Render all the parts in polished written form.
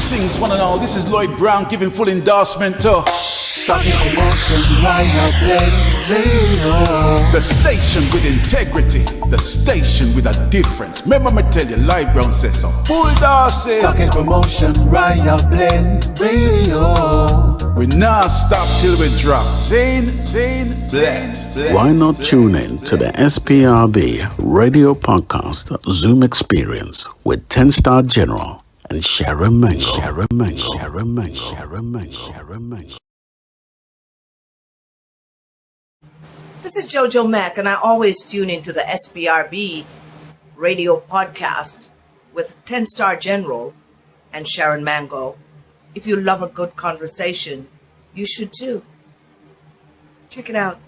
Greetings, one and all. This is Lloyd Brown giving full endorsement to Starting promotion right now, radio. The station with integrity, the station with a difference. Remember me tell you, Lloyd Brown says so. Full endorsement. Starting promotion right now, radio. We not stop till we drop. Sane, blessed. Why not tune in to the SPRB Radio Podcast Zoom Experience with 10-Star General and Sharon Mango. This is Jojo Mack, and I always tune into the SBRB radio podcast with 10-Star General and Sharon Mango. If you love a good conversation, you should too. Check it out.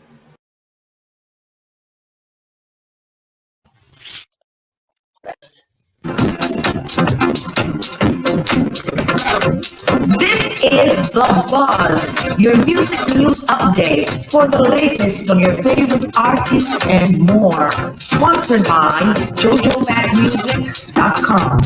This is The Buzz, your music news update for the latest on your favorite artists and more. Sponsored by JojoMagMusic.com.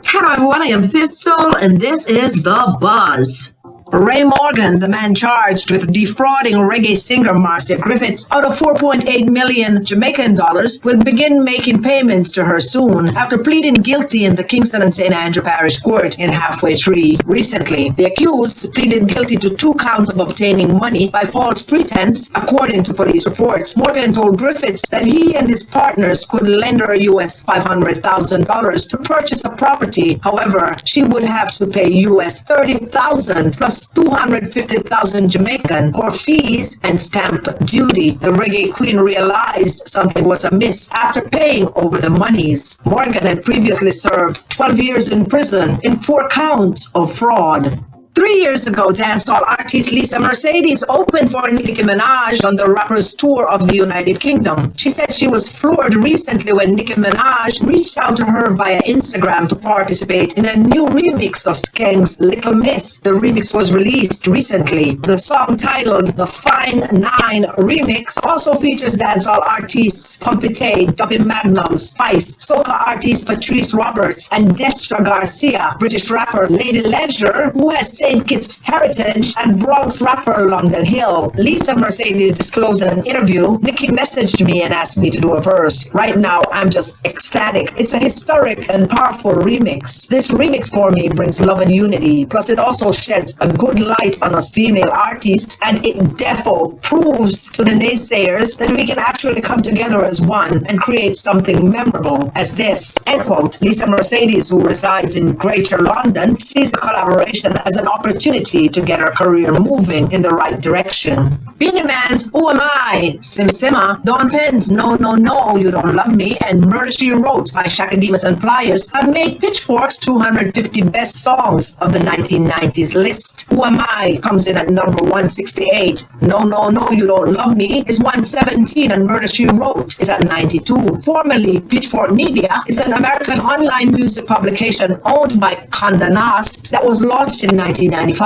Hello everyone, I am Pistol and this is The Buzz. Ray Morgan, the man charged with defrauding reggae singer Marcia Griffiths out of 4.8 million Jamaican dollars, will begin making payments to her soon after pleading guilty in the Kingston and St. Andrew Parish Court in Halfway Tree recently. The accused pleaded guilty to 2 counts of obtaining money by false pretense, according to police reports. Morgan told Griffiths that he and his partners could lend her US $500,000 to purchase a property. However, she would have to pay US $30,000 plus 250,000 Jamaican for fees and stamp duty. The reggae queen realized something was amiss after paying over the monies. Morgan had previously served 12 years in prison in 4 counts of fraud. 3 years ago, dancehall artist Lisa Mercedes opened for Nicki Minaj on the rapper's tour of the United Kingdom. She said she was floored recently when Nicki Minaj reached out to her via Instagram to participate in a new remix of Skeng's Little Miss. The remix was released recently. The song, titled The Fine Nine Remix, also features dancehall artists Pumpy Tay, Duffy Magnum, Spice, soca artist Patrice Roberts, and Destra Garcia, British rapper Lady Leisure, who has St. Kitts heritage, and Bronx rapper London Hill. Lisa Mercedes disclosed in an interview, Nicki messaged me and asked me to do a verse. Right now, I'm just ecstatic. It's a historic and powerful remix. This remix for me brings love and unity. Plus, it also sheds a good light on us female artists, and it defo proves to the naysayers that we can actually come together as one and create something memorable as this. End quote. Lisa Mercedes, who resides in Greater London, sees the collaboration as an opportunity to get her career moving in the right direction. Beanie Man's Who Am I? Sim Simma, Dawn Penn's No No No You Don't Love Me, and Murder She Wrote by Shaka Demus and Pliers have made Pitchfork's 250 best songs of the 1990s list. Who Am I comes in at number 168. No No No You Don't Love Me is 117, and Murder She Wrote is at 92. Formerly Pitchfork Media is an American online music publication owned by Condé Nast that was launched in 1995.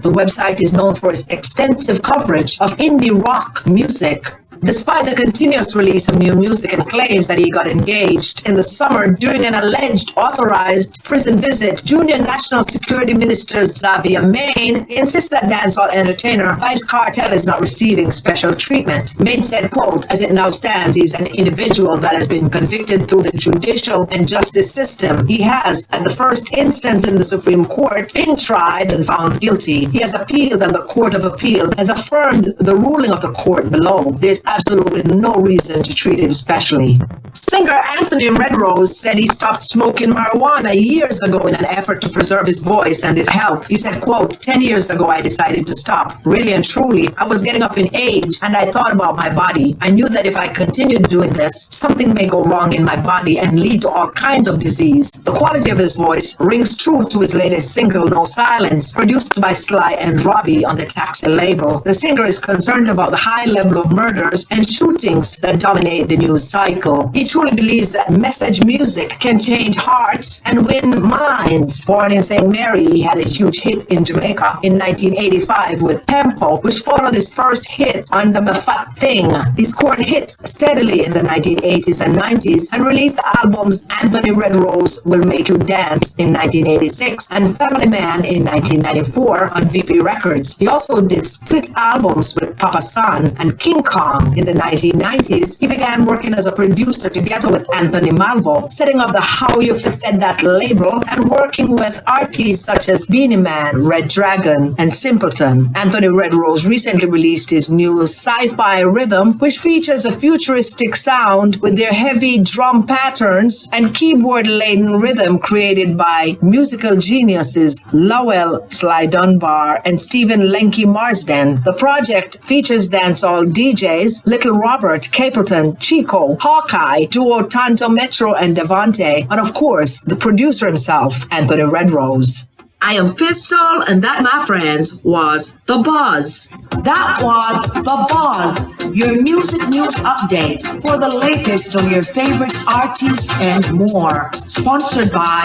The website is known for its extensive coverage of indie rock music. Despite the continuous release of new music and claims that he got engaged in the summer during an alleged authorized prison visit, Junior National Security Minister Xavier Maine insists that dancehall entertainer Vybz Kartel is not receiving special treatment. Maine said, quote, as it now stands, he's an individual that has been convicted through the judicial and justice system. He has, at the first instance in the Supreme Court, been tried and found guilty. He has appealed, and the Court of Appeal has affirmed the ruling of the court below. There's absolutely no reason to treat him specially. Singer Anthony Redrose said he stopped smoking marijuana years ago in an effort to preserve his voice and his health. He said, quote, 10 years ago I decided to stop. Really and truly, I was getting up in age and I thought about my body. I knew that if I continued doing this, something may go wrong in my body and lead to all kinds of disease. The quality of his voice rings true to his latest single, No Silence, produced by Sly and Robbie on the Taxi label. The singer is concerned about the high level of murder rumors and shootings that dominate the news cycle. He truly believes that message music can change hearts and win minds. Born in St. Mary, he had a huge hit in Jamaica in 1985 with Tempo, which followed his first hit on the Mafat Thing. He scored hits steadily in the 1980s and 90s and released the albums Anthony Red Rose Will Make You Dance in 1986 and Family Man in 1994 on VP Records. He also did split albums with Papa San and King Kong. In the 1990s, he began working as a producer together with Anthony Malvo, setting up the How You Said That label and working with artists such as Beanie Man, Red Dragon, and Simpleton. Anthony Red Rose recently released his new Sci-Fi Rhythm, which features a futuristic sound with their heavy drum patterns and keyboard-laden rhythm created by musical geniuses Lowell Sly Dunbar and Stephen Lenky Marsden. The project features dancehall DJs Little Robert, Capleton, Chico, Hawkeye, duo Tanto Metro and Devante, and of course, the producer himself, Anthony Red Rose. I am Pistol, and that, my friends, was The Buzz. That was The Buzz, your music news update for the latest on your favorite artists and more. Sponsored by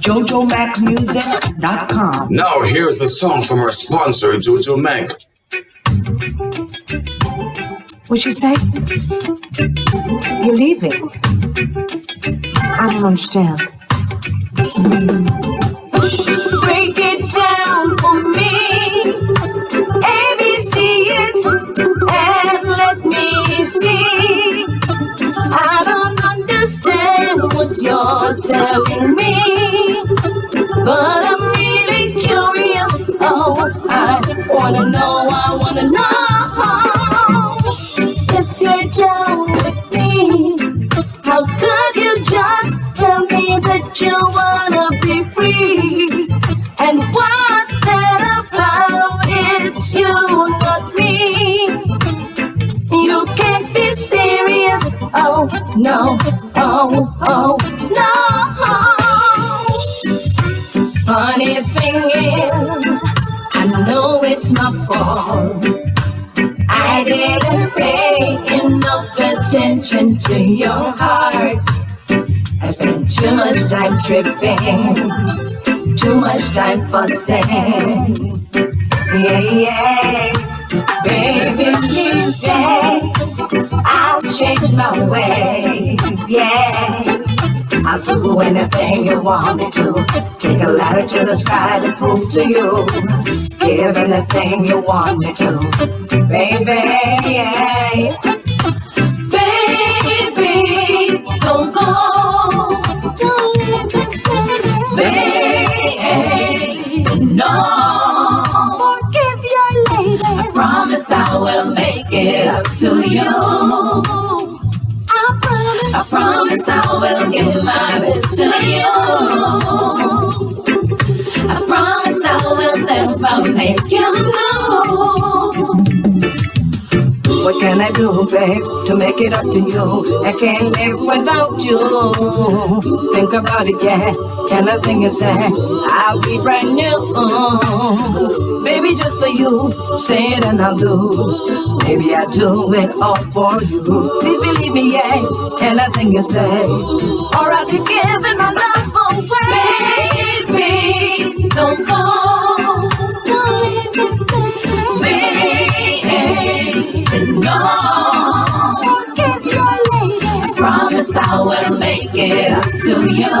JoJoMacMusic.com. Now here's the song from our sponsor, Jojo Mac. What'd you say? You're leaving? I don't understand. Break it down for me, ABC it, and let me see. I don't understand what you're telling me, but I'm really curious. Oh, I wanna know, if you're down with me. How could you just tell me that you wanna be free? And what that about? It's you, not me. You can't be serious. Oh, no. Oh, no. Funny thing is, I know it's my fault. I didn't pay enough attention to your heart. I spent too much time tripping, too much time fussing. Yeah. Baby, please stay. I'll change my ways. Yeah. I'll do anything you want me to. Take a ladder to the sky to prove to you. Give anything you want me to. Baby, yeah. Baby, don't go. Don't leave me, baby. No. Forgive your lady. I promise I will make it up to you. I promise I will give my best to you. I promise I will never make you blue. What can I do, babe, to make it up to you? I can't live without you. Think about it, yeah. Anything you say, I'll be brand new. Baby, just for you, say it and I'll do. Maybe I do it all for you. Please believe me, yeah. Anything you say, or I'll be giving my love away. Baby, don't go. Don't leave me, baby. No. Forgive your lady. I promise I will make it up to you.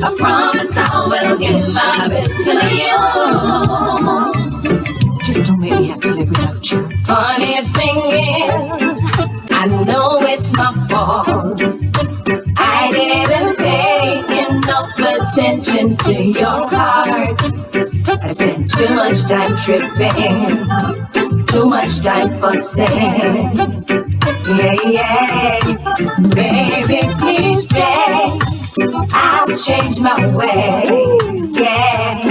I promise I will give my best to you. Just don't make me have to live without you. Funny thing is, I know it's my fault. I didn't pay enough attention to your heart. I spent too much time tripping, too much time fussing. Yeah. Baby, please stay. I'll change my ways. Yeah.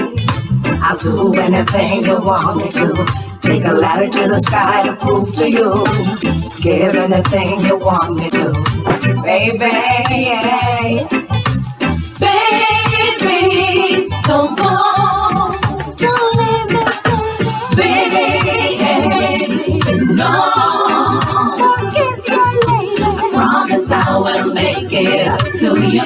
I'll do anything you want me to. Take a ladder to the sky to prove to you. Give anything you want me to. Baby, yeah. Baby, don't go. Don't leave me, baby. Greetings,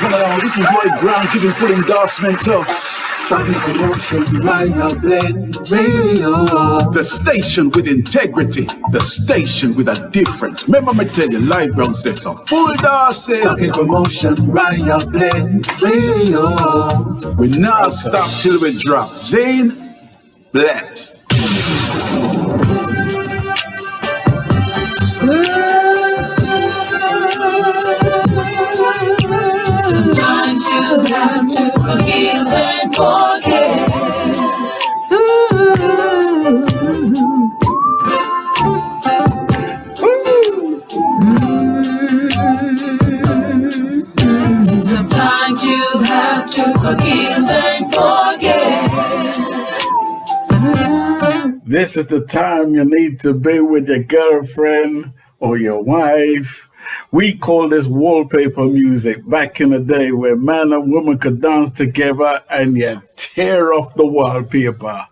one and all. This is Lloyd Brown giving full endorsement to Starting promotion right now, blend radio. the station with integrity, the station with a difference. Remember me tell you, Light Brown says so. Full endorsement. Starting promotion right now, blend radio. We not stop till we drop. Zane, bless. Sometimes you have to forgive and forget. Sometimes you have to forgive and forget. This is the time you need to be with your girlfriend or your wife. We call this wallpaper music back in the day where man and woman could dance together and you tear off the wallpaper.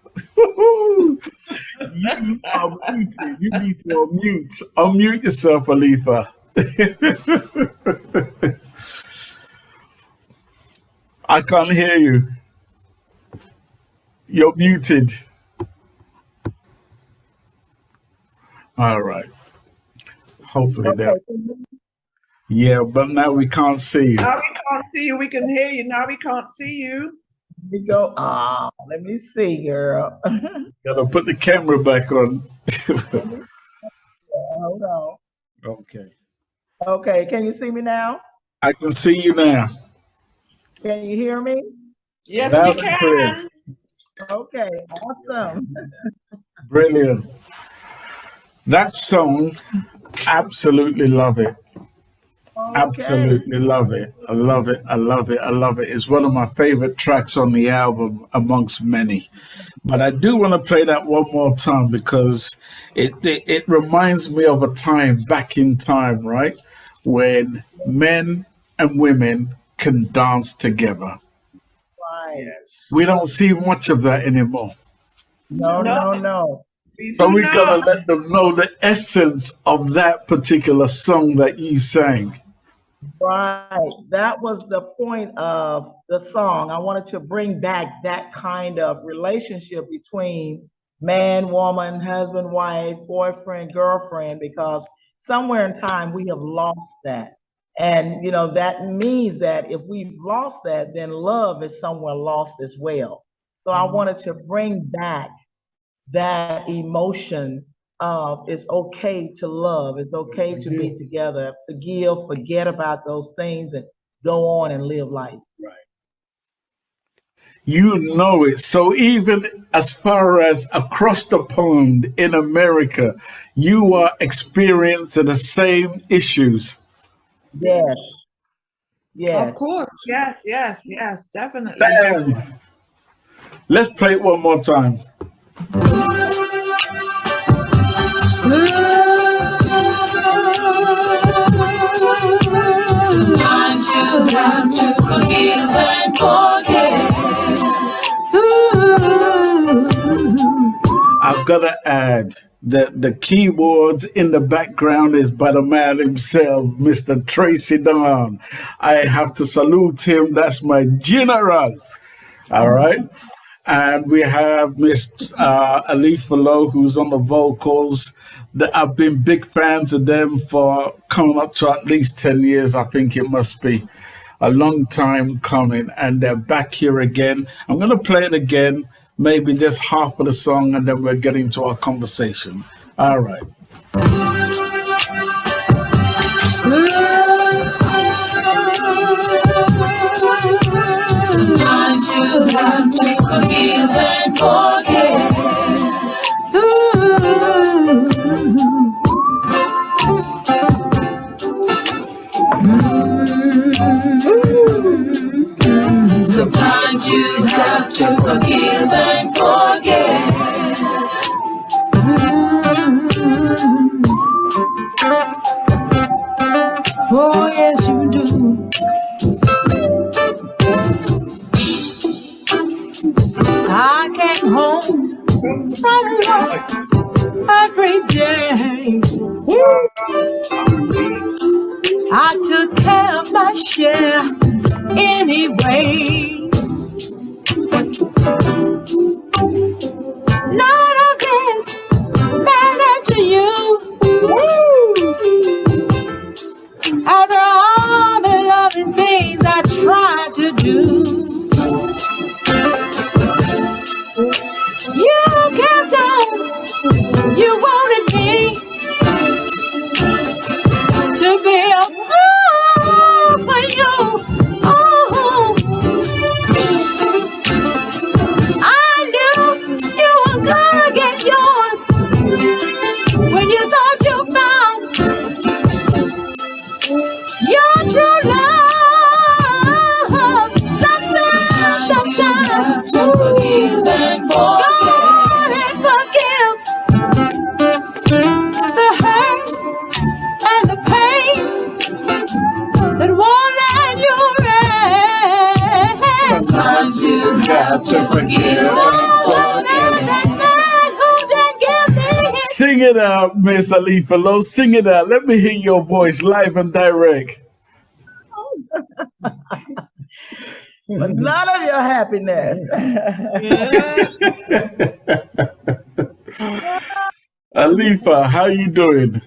You are muted. You need to unmute. Unmute yourself, Aleatha. I can't hear you. You're muted. All right. Hopefully that. Yeah, but now we can't see you. Now we can't see you. We can hear you. Now we can't see you. We go. Let me see, girl. Gotta put the camera back on. Hold on. Okay. Okay, can you see me now? I can see you now. Can you hear me? Yes, Loud we and clear. can. Okay, awesome. Brilliant. That song, absolutely love it. Absolutely love it. I love it. I love it. I love it. It's one of my favorite tracks on the album amongst many. But I do want to play that one more time because it reminds me of a time back in time, right? When men and women can dance together. Right. We don't see much of that anymore. No. So we gotta let them know the essence of that particular song that you sang. Right. That was the point of the song. I wanted to bring back that kind of relationship between man, woman, husband, wife, boyfriend, girlfriend, because somewhere in time we have lost that. And, that means that if we've lost that, then love is somewhere lost as well. So I wanted to bring back that emotion of it's okay to love, it's okay to be together, forgive, forget about those things and go on and live life. Right. You know it. So even as far as across the pond in America, you are experiencing the same issues. Yes. Yes. Of course. Yes, definitely. Bam. Let's play it one more time. Sometimes you have to forgive and forget. I've got to add that the keyboards in the background is by the man himself, Mr. Tracy Don. I have to salute him. That's my general. All right. And we have Miss Aleatha Lowe, who's on the vocals. I've been big fans of them for coming up to at least 10 years. I think it must be a long time coming. And they're back here again. I'm going to play it again, maybe just half of the song, and then we'll get into our conversation. All right. Sometimes you have to forgive and forget. Sometimes you have to forgive and forget. Oh, yes, you do. I can't hold every day. I took care of my share anyway. None of this mattered to you. After all the loving things I tried to do, you kept on. You wanted me to be a fool for you. Oh, I knew you were gonna get yours when you thought you found your true love. Sometimes, forgive and forget. Forgive the hurt and the pain that won't let you rest. Sometimes you have to forgive and forget. That man who did give me his. Sing it out, Miss Aleatha Lowe. Sing it out. Let me hear your voice live and direct. But none of your happiness. Aleatha, how you doing?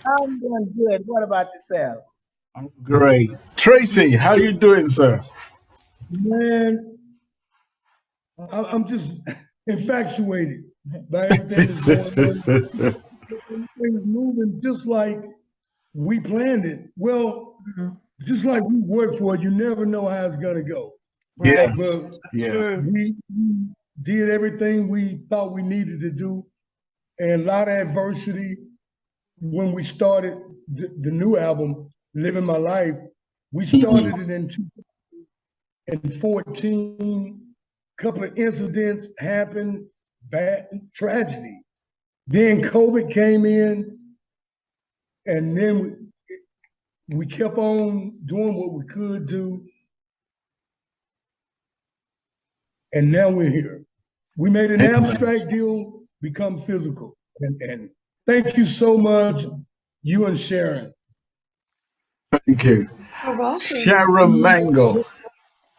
I'm doing good. What about yourself? I'm great. Tracy, how you doing, sir? Man, I'm just infatuated by everything that's going on. Everything's moving just like we planned it. Well, just like we worked for it, you never know how it's gonna go. Yeah. But Yeah. we did everything we thought we needed to do, and a lot of adversity when we started the new album, Living My Life. We started it in 2014. A couple of incidents happened, bad tragedy. Then COVID came in, and then we kept on doing what we could do. And now we're here. We made an abstract deal become physical. And thank you so much, you and Sharon. Thank you. You're welcome. Sharon Mango,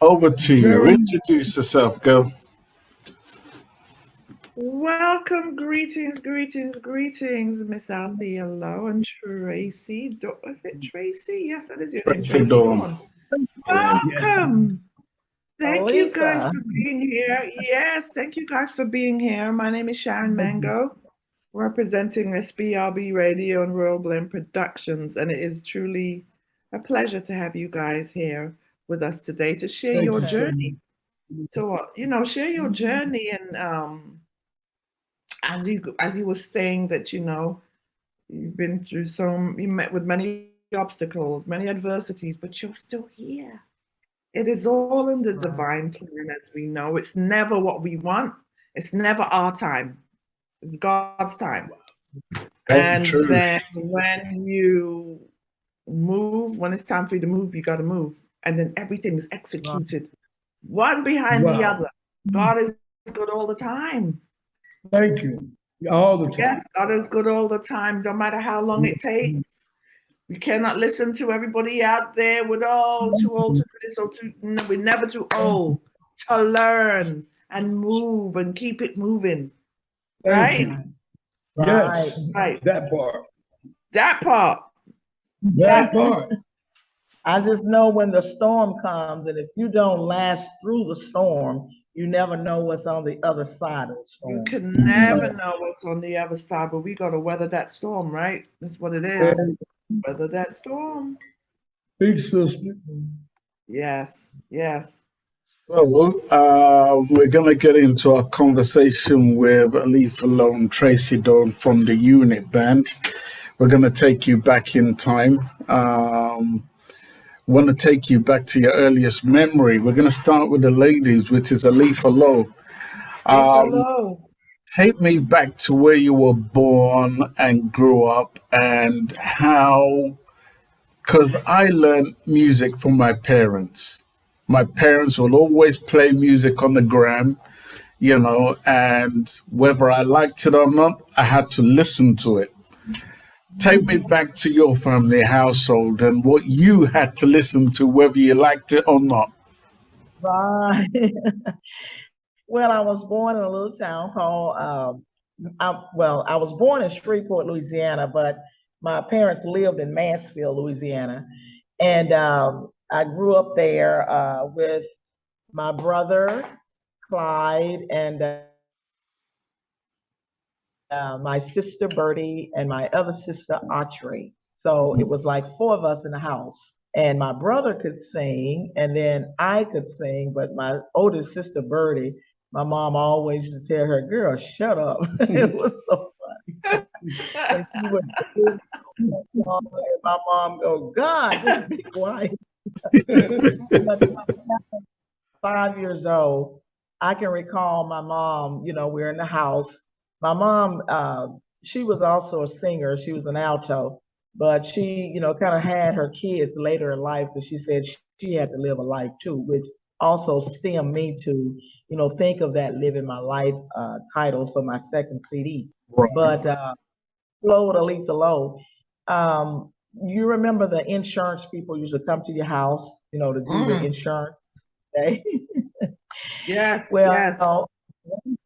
over to you. Introduce yourself, girl. Welcome, greetings, Miss Aleatha Lowe and Tracy. Is it Tracy? Yes, that is your name. Tracy Dawn. Welcome. Thank you guys Aleatha. for being here. Yes, thank you guys for being here. My name is Sharon Mango, representing SBRB Radio and Royal Blend Productions, and it is truly a pleasure to have you guys here with us today to share your journey. So, share your journey, and as you were saying that, you've been through you met with many obstacles, many adversities, but you're still here. It is all in the divine plan, as we know. It's never what we want. It's never our time. It's God's time. And then when you move, when it's time for you to move, you got to move. And then everything is executed, one behind the other. God is good all the time. Thank you. All the time. Yes, God is good all the time, no matter how long it takes. We cannot listen to everybody out there with, too old to do this, no, we're never too old to learn and move and keep it moving. Right? Yes, right. That part. That part. That part. I just know when the storm comes, and if you don't last through the storm, you never know what's on the other side of the storm. You can never know what's on the other side, but we got to weather that storm, right? That's what it is. Weather that storm. Big sister. Yes, yes. So we're going to get into our conversation with Aleatha Lowe Tracy Dawn from the Unit Band. We're going to take you back in time. Want to take you back to your earliest memory. We're going to start with the ladies, which is Aleatha Lowe. Take me back to where you were born and grew up, and how, because I learned music from my parents. My parents will always play music on the gram. and whether I liked it or not, I had to listen to it. Take me back to your family household and what you had to listen to, whether you liked it or not. Right. Well, I was born in a little town called, I was born in Shreveport, Louisiana, but my parents lived in Mansfield, Louisiana. And I grew up there with my brother, Clyde, and my sister, Bertie, and my other sister, Autrey. So it was like four of us in the house. And my brother could sing, and then I could sing, but my oldest sister, Bertie, my mom always used to tell her, girl, shut up. It was so funny. And she would, my mom go, God, just be quiet. 5 years old, I can recall my mom, we're in the house. My mom, she was also a singer. She was an alto, but she, kind of had her kids later in life because she said she had to live a life too, which also stemmed me to, think of that Living My Life title for my second CD. Right. But Lowe with Aleatha Lowe, you remember the insurance people used to come to your house, to do the insurance day? Yes, Well, yes.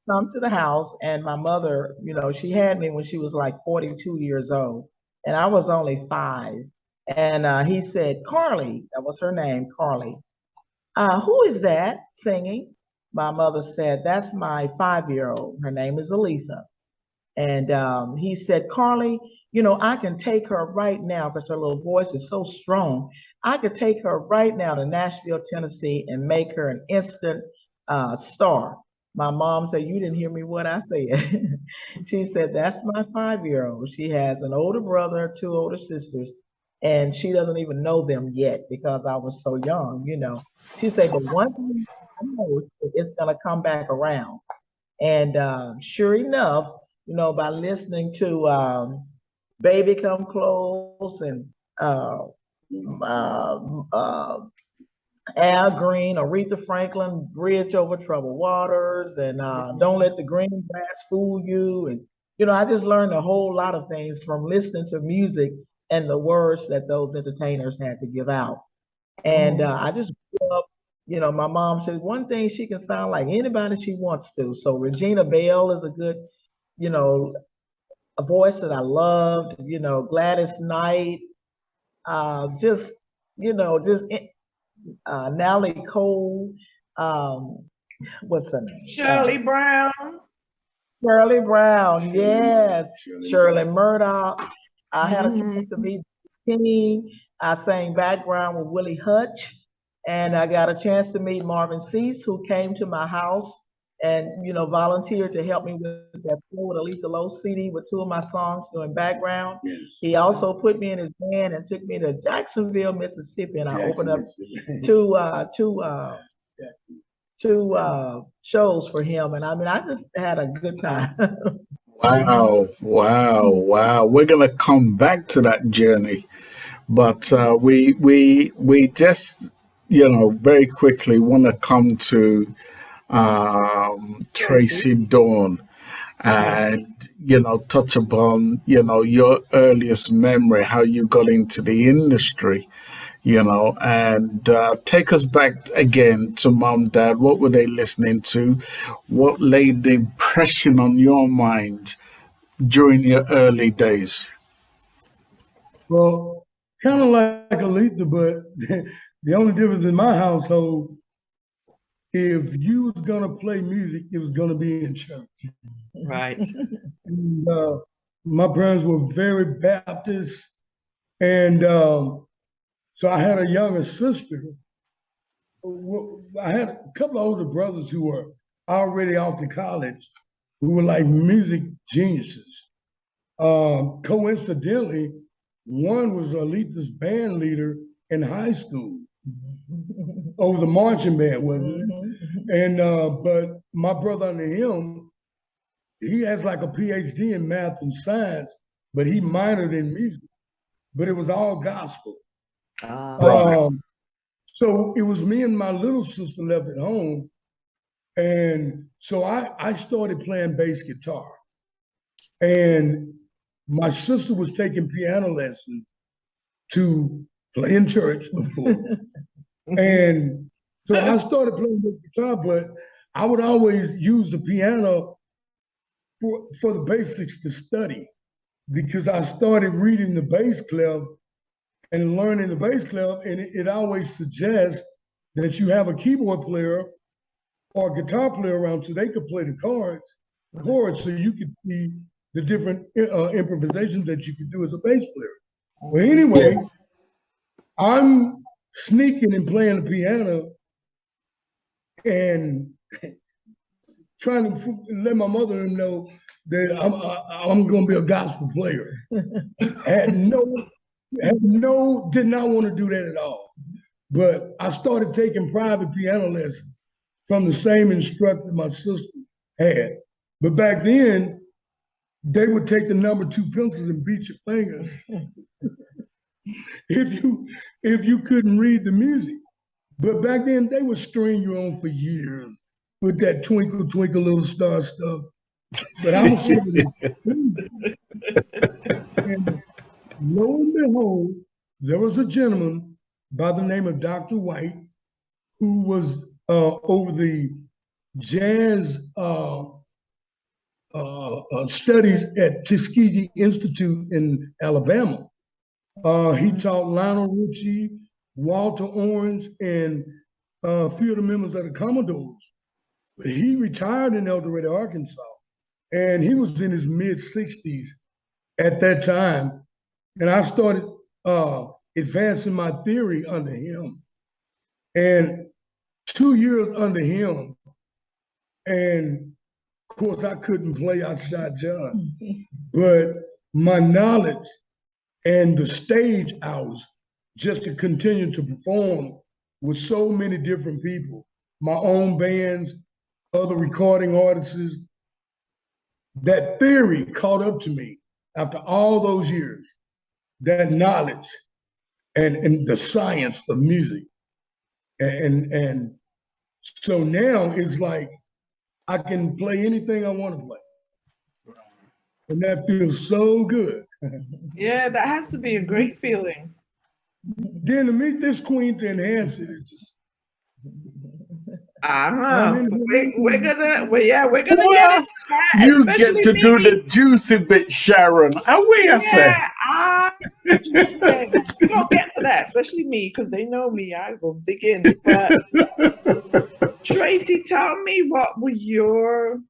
come to the house, and my mother, she had me when she was like 42 years old, and I was only 5. And he said, Carly, that was her name, Carly. Who is that singing? My mother said, that's my 5-year-old. Her name is Aleatha. And he said, Carly, I can take her right now because her little voice is so strong. I could take her right now to Nashville, Tennessee, and make her an instant star. My mom said, you didn't hear me what I said. She said, that's my 5-year-old. She has an older brother, 2 older sisters, and she doesn't even know them yet because I was so young. She said, but one thing I know is it's going to come back around. And sure enough, by listening to Baby Come Close and uh, uh, Al Green, Aretha Franklin, Bridge Over Troubled Waters, and Don't Let the Green Grass Fool You. And, I just learned a whole lot of things from listening to music and the words that those entertainers had to give out. And I just grew up, my mom said one thing, she can sound like anybody she wants to. So Regina Bell is a good, a voice that I loved, Gladys Knight, just, just Natalie Cole, um, what's her name? Shirley Brown. Shirley Brown, yes. Shirley Murdoch. I had a chance to meet King. I sang background with Willie Hutch, and I got a chance to meet Marvin Cease, who came to my house and volunteered to help me with that Lowe with Aleatha Lowe CD with 2 of my songs doing background. Yes. He also put me in his band and took me to Jacksonville, Mississippi, and I opened up two shows for him. And I just had a good time. Wow, wow, wow. We're gonna come back to that journey. But we just very quickly want to come to Tracy Dawn and touch upon your earliest memory, how you got into the industry, and take us back again to mom, dad. What were they listening to? What laid the impression on your mind during your early days? Well, kind of like Aleatha, but the only difference in my household, if you was gonna play music, it was gonna be in church. Right. And, my parents were very Baptist, and so I had a younger sister. I had a couple of older brothers who were already off to college, who were like music geniuses. Coincidentally, one was Aletha's band leader in high school over the marching band, wasn't it? And but my brother under him, he has like a PhD in math and science, but he minored in music. But it was all gospel. So it was me and my little sister left at home, And so I started playing bass guitar. And my sister was taking piano lessons to play in church, of course. And so I started playing bass guitar, but I would always use the piano for the basics to study, because I started reading the bass clef and learning the bass clef, and it always suggests that you have a keyboard player or a guitar player around so they could play the chords, so you could see the different improvisations that you could do as a bass player. Well, anyway, I'm sneaking and playing the piano and trying to let my mother know that I'm going to be a gospel player. Did not want to do that at all. But I started taking private piano lessons from the same instructor my sister had. But back then, they would take the number 2 pencils and beat your fingers if you couldn't read the music. But back then, they would string you on for years with that twinkle, twinkle, little star stuff. But I was and lo and behold, there was a gentleman by the name of Dr. White who was over the jazz studies at Tuskegee Institute in Alabama. He taught Lionel Richie, Walter Orange, and a few of the members of the Commodores. But he retired in El Dorado, Arkansas, and he was in his mid-60s at that time. And I started advancing my theory under him. And 2 years under him, and of course I couldn't play outside John, but my knowledge and the stage hours just to continue to perform with so many different people, my own bands, other recording artists, that theory caught up to me after all those years, that knowledge and the science of music. And so now it's like I can play anything I want to play. And that feels so good. Yeah, that has to be a great feeling. Then to meet this queen to enhance it, it's just. We're gonna get into that. You get to do the juicy bit, Sharon. I say. We don't get to that, especially me, because they know me. I will dig in. But Tracy, tell me, what were your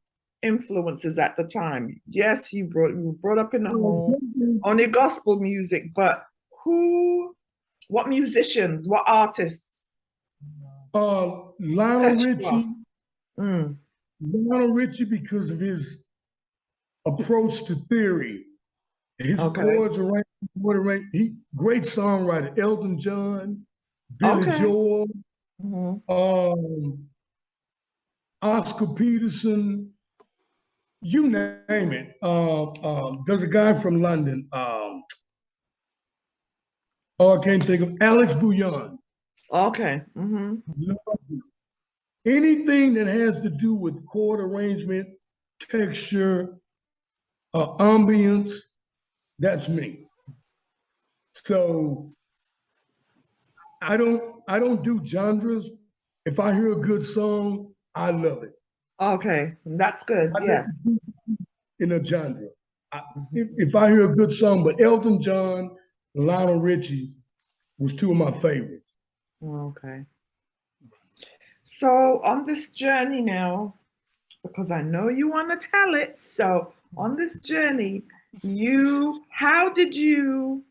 influences at the time? Yes, you brought up in the home, only gospel music, but what musicians, what artists? Lionel Richie. Lionel Richie, because of his approach to theory, his chords arrangement, great songwriter. Elton John, Billy Joel, Oscar Peterson, you name it. There's a guy from London. I can't think of Alex Bouillon. Okay. Anything that has to do with chord arrangement, texture, ambience, that's me. So I don't do genres. If I hear a good song, I love it. Okay, that's good. Yes. In a genre. If I hear a good song, but Elton John, Lionel Richie was 2 of my favorites. Okay. So on this journey now, because I know you want to tell it, so on this journey, how did you,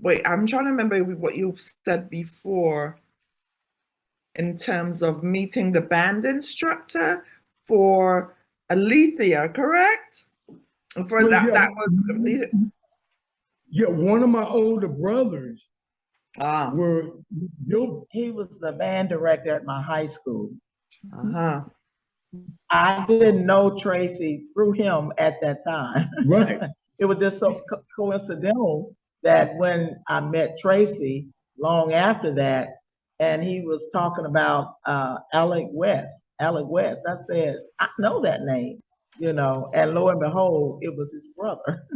wait, I'm trying to remember what you said before in terms of meeting the band instructor for Aleatha, correct? For that was Aleatha. Yeah, one of my older brothers he was the band director at my high school. I didn't know Tracy through him at that time. Right. It was just so coincidental that when I met Tracy long after that, and he was talking about Alec West. Alec West. I said, I know that name, and lo and behold, it was his brother.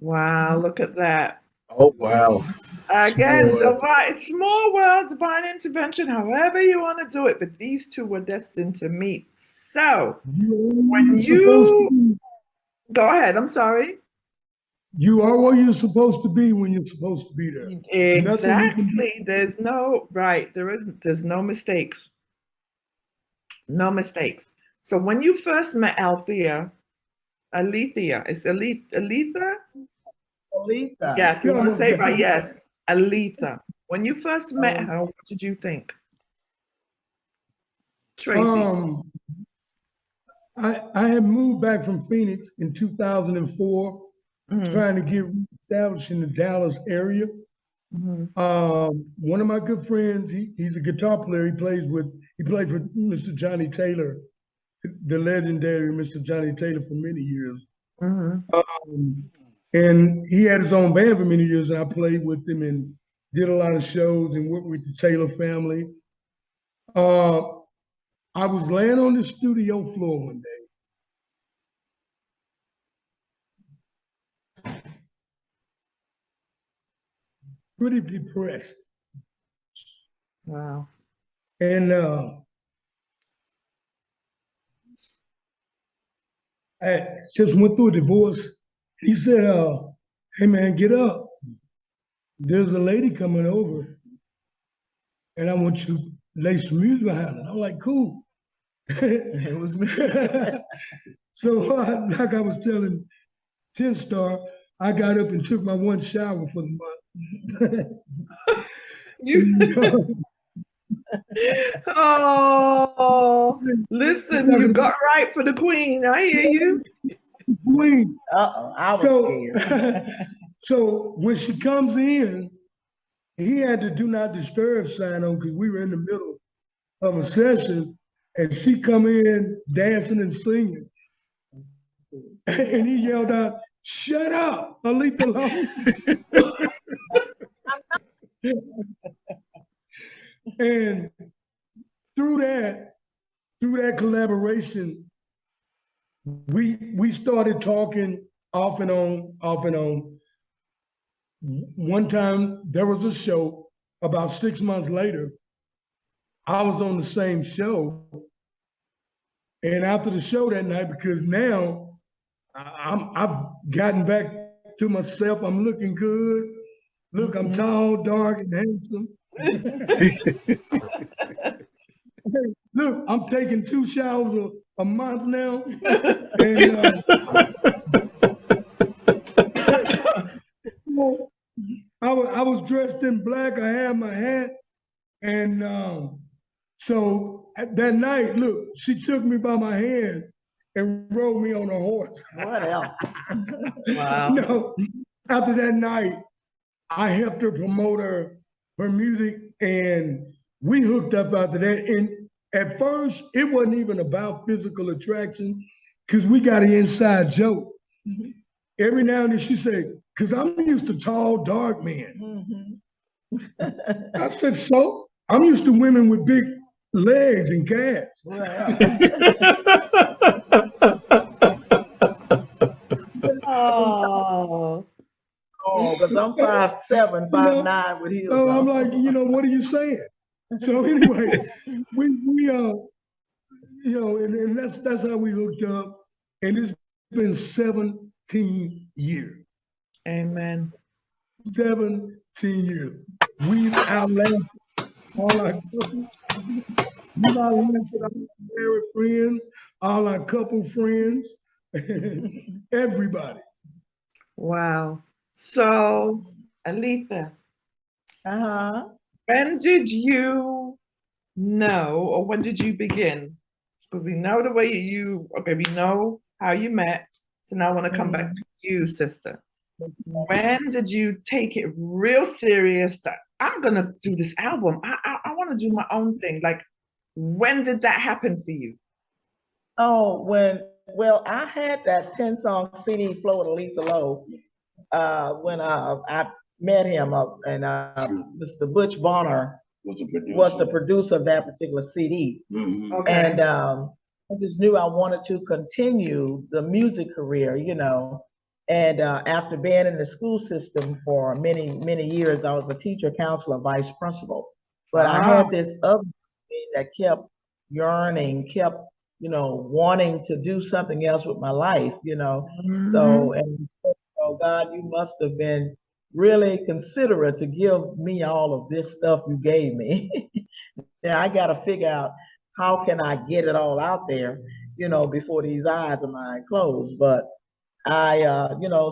Wow, look at that. Oh, wow. Again, Small. small world, divine intervention, however you want to do it, but these two were destined to meet. So, when you go ahead, I'm sorry. You are where you're supposed to be when you're supposed to be there. Exactly. There's no there's no mistakes. No mistakes. So when you first met Aleatha, it's Aleatha? Aleatha. Yes, we want to say it right. Yes, Aleatha. When you first met her, what did you think? Tracy. I had moved back from Phoenix in 2004, trying to get established in the Dallas area. One of my good friends, he's a guitar player. He played for Mr. Johnny Taylor, the legendary Mr. Johnny Taylor, for many years. And he had his own band for many years, and I played with him and did a lot of shows and worked with the Taylor family. I was laying on the studio floor one day, pretty depressed. Wow. And I just went through a divorce. He said, hey man, get up. There's a lady coming over and I want you to lay some music behind it. I'm like, cool. It was me. So like I was telling 10 Star, I got up and took my one shower for the month. Oh, listen, you got right for the queen. I hear you. Queen. I was scared. So when she comes in, he had the do not disturb sign on because we were in the middle of a session, and she come in dancing and singing. And he yelled out, "Shut up, Aleatha Lowe." And through that collaboration, we started talking off and on. One time there was a show about 6 months later. I was on the same show. And after the show that night, because now I've gotten back to myself, I'm looking good. Look, I'm tall, dark, and handsome. Look, I'm taking 2 showers a month now. And I was dressed in black. I had my hat. And so that night, look, she took me by my hand and rode me on a horse. What else? Wow. No, after that night, I helped her promote her music, and we hooked up after that. And at first, it wasn't even about physical attraction, because we got an inside joke. Every now and then she said, because I'm used to tall, dark men. I said, so? I'm used to women with big legs and calves. Oh. Oh, because I'm 5'7", 5'9" with heels. So I'm like, what are you saying? So anyway, we and that's how we hooked up, and it's been 17 years. Amen. 17 years. We've outlasted all our couples. We've outlasted our married friends, all our couple friends, everybody. Wow. So, Aleatha, when did you know, or when did you begin? Because we know the way we know how you met. So now I want to come back to you, sister. When did you take it real serious that I'm going to do this album? I want to do my own thing. Like, when did that happen for you? Oh, I had that 10-song CD flow with Aleatha Lowe when I met him, and Mr. Butch Bonner was the producer of that particular CD. Okay. And I just knew I wanted to continue the music career, And after being in the school system for many, many years, I was a teacher, counselor, vice principal. But I had this other thing that kept yearning, kept, wanting to do something else with my life, So, and oh God, you must have been really considerate to give me all of this stuff you gave me. Now I got to figure out how can I get it all out there, before these eyes of mine close. But I,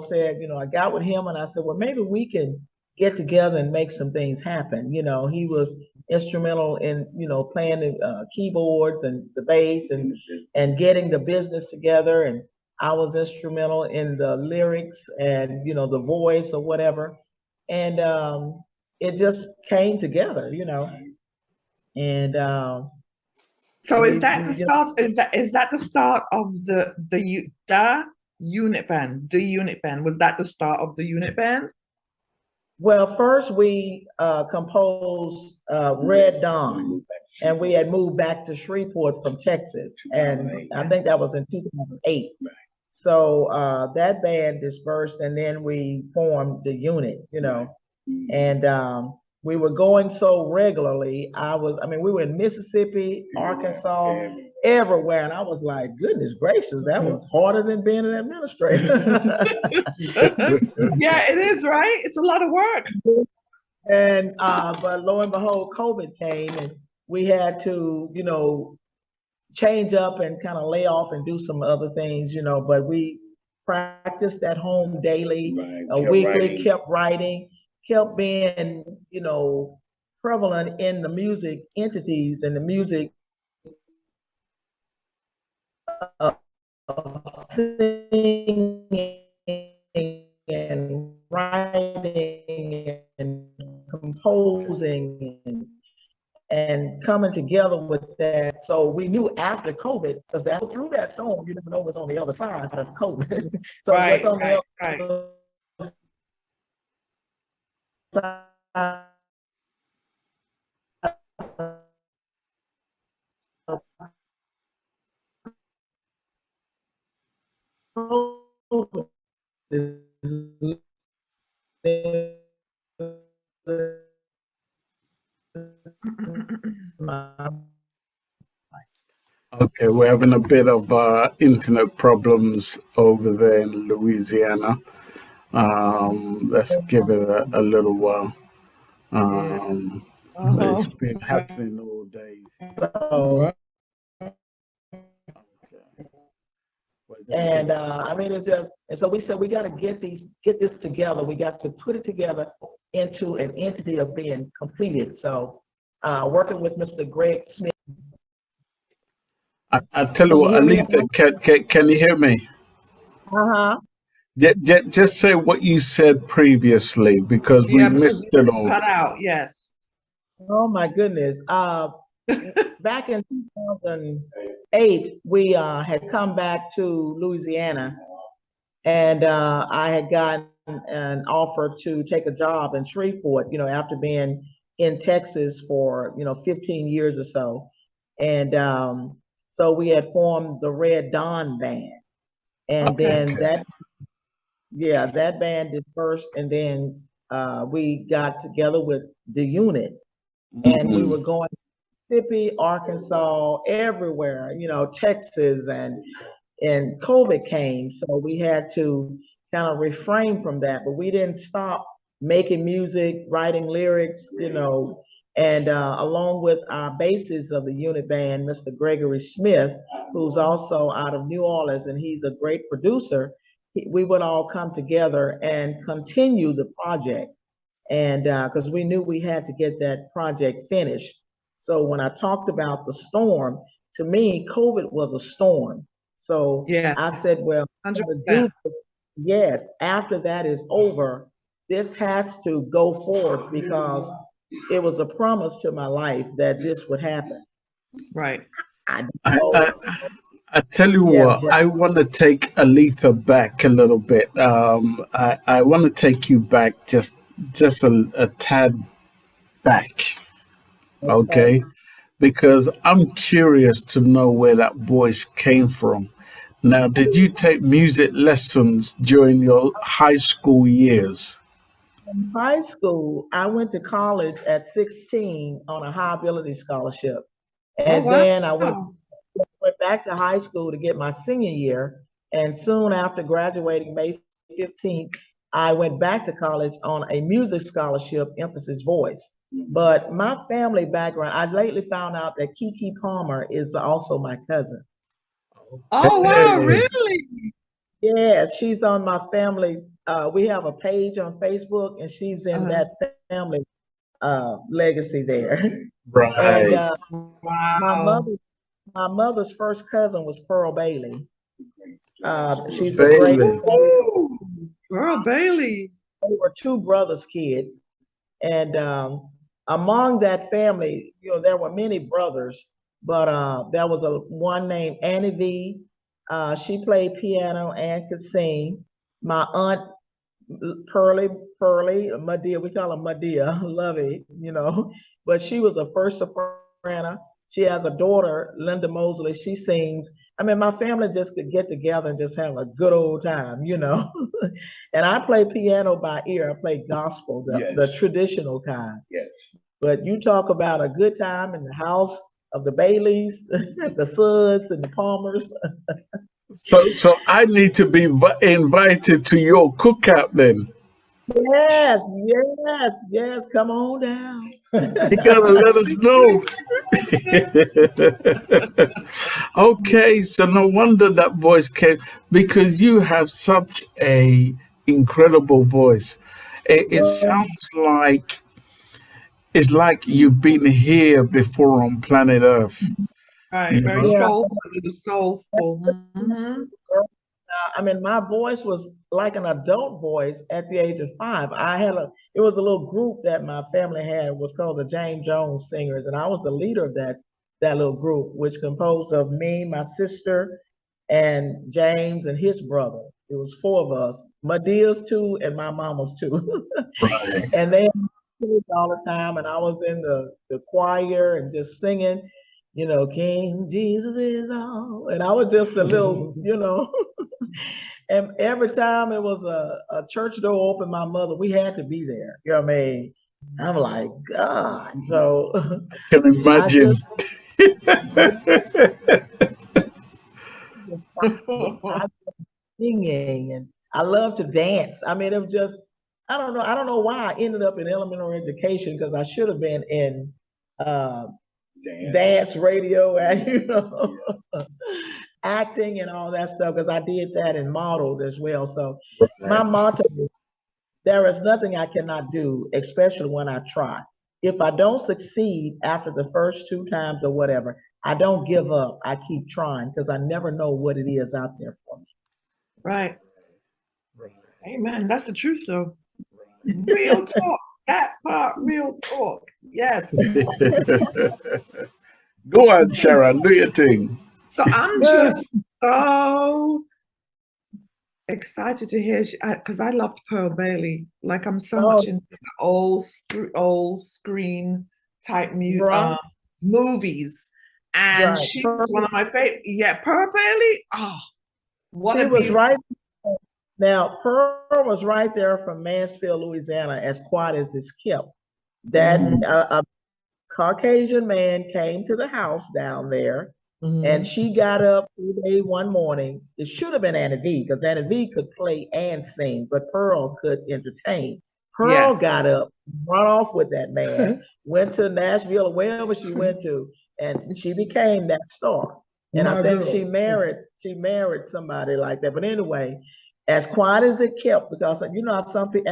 said, I got with him and I said, well, maybe we can get together and make some things happen. He was instrumental in, playing the keyboards and the bass and getting the business together. And I was instrumental in the lyrics and, the voice or whatever. And it just came together, And so is that the start? Is that the start of the unit band? The unit band, was that the start of the unit band? Well, first we composed Red Dawn, and we had moved back to Shreveport from Texas, and I think that was in 2008. So that band dispersed, and then we formed the unit, and we were going so regularly. We were in Mississippi, Arkansas, everywhere, and I was like, goodness gracious, that was harder than being an administrator. Yeah, it is, right? It's a lot of work. And but lo and behold, COVID came, and we had to, change up and kind of lay off and do some other things, but we practiced at home daily, weekly, kept writing, kept being, prevalent in the music entities and the music singing and writing and composing and coming together with that. So we knew after COVID, because through that storm, you never know what's on the other side of COVID. So what's on the other side. Okay, we're having a bit of internet problems over there in Louisiana. Let's give it a little while. It's been happening all day. And it's just, and so we said we got to get this together. We got to put it together into an entity of being completed. So working with Mr. Greg Smith. I tell you what, Aleatha, can you hear me? Just say what you said previously, because we missed it all. Cut out, yes. Oh my goodness. Back in 2008, we had come back to Louisiana, and I had gotten an offer to take a job in Shreveport, after being in Texas for, 15 years or so. And so we had formed the Red Dawn Band. And then that band dispersed, and then we got together with the unit, and we were going Mississippi, Arkansas, everywhere, Texas, and COVID came. So we had to kind of refrain from that, but we didn't stop making music, writing lyrics, and along with our bassist of the unit band, Mr. Gregory Smith, who's also out of New Orleans, and he's a great producer, we would all come together and continue the project. And because we knew we had to get that project finished. So when I talked about the storm, to me, COVID was a storm. So I said, well, 100%. Yes, after that is over, this has to go forth, because it was a promise to my life that this would happen. Right. I tell you what, I want to take Aleatha back a little bit. I want to take you back just a tad back. Okay, because I'm curious to know where that voice came from. Now, did you take music lessons during your high school years? In high school, I went to college at 16 on a high ability scholarship. Oh, And wow. then went back to high school to get my senior year. And soon after graduating May 15th, I went back to college on a music scholarship, emphasis voice. But my family background, I lately found out that Kiki Palmer is also my cousin. Oh, wow, Hey, really? Yes, she's on my family. We have a page on Facebook, and she's in Uh-huh. that family legacy there. And right, my Wow. mother, my mother's first cousin was Pearl Bailey. She's a great. Bailey. Ooh, Girl Bailey. They were two brothers' kids, and among that family, there were many brothers, but there was a one named Annie V. She played piano and could sing. My aunt Pearly, Medea, we call her Medea, Lovey, but she was a first soprano. She has a daughter, Linda Mosley. She sings. I mean, my family just could get together and just have a good old time. And I play piano by ear. I play gospel, the traditional kind. Yes. But you talk about a good time in the house of the Baileys, the Sudds, and the Palmers. So I need to be invited to your cookout then. Yes, yes, yes. Come on down. You gotta let us know. Okay, so no wonder that voice came because you have such a incredible voice. It sounds like it's like you've been here before on planet Earth. Right, You very know? Yeah. soulful. Mm-hmm. I mean, my voice was like an adult voice at the age of 5. It was a little group that my family had. It was called the James Jones Singers, and I was the leader of that little group, which composed of me, my sister, and James and his brother. It was 4 of us, Medea's 2 and my mama's 2. Right. And they kids all the time, and I was in the choir and just singing, King Jesus is all, and I was just a little, and every time it was a church door open, my mother, we had to be there. You know what I mean? I'm like, God. So Can I imagine. just I singing, and I love to dance. I mean, it was just, I don't know. I don't know why I ended up in elementary education because I should have been in uh, dance, radio, and acting and all that stuff because I did that and modeled as well. So my motto is, there is nothing I cannot do, especially when I try. If I don't succeed after the first 2 times or whatever, I don't give up. I keep trying because I never know what it is out there for me. Right. Amen. That's the truth, though. Real talk. That part, real talk. Yes. Go on, Sharon, do your thing. So I'm just so excited to hear, because I loved Pearl Bailey. Like, I'm so much into the old screen type movies. And she was one of my favorite. Yeah, Pearl Bailey. Oh, what she a was beautiful. right. Now, Pearl was right there from Mansfield, Louisiana, as quiet as it's kept. That a Caucasian man came to the house down there, and she got up one morning. It should have been Annie V, because Annie V could play and sing, but Pearl could entertain. Pearl got up, run off with that man, went to Nashville or wherever she went to, and she became that star. And I think she married somebody like that. But anyway, as quiet as it kept, because some people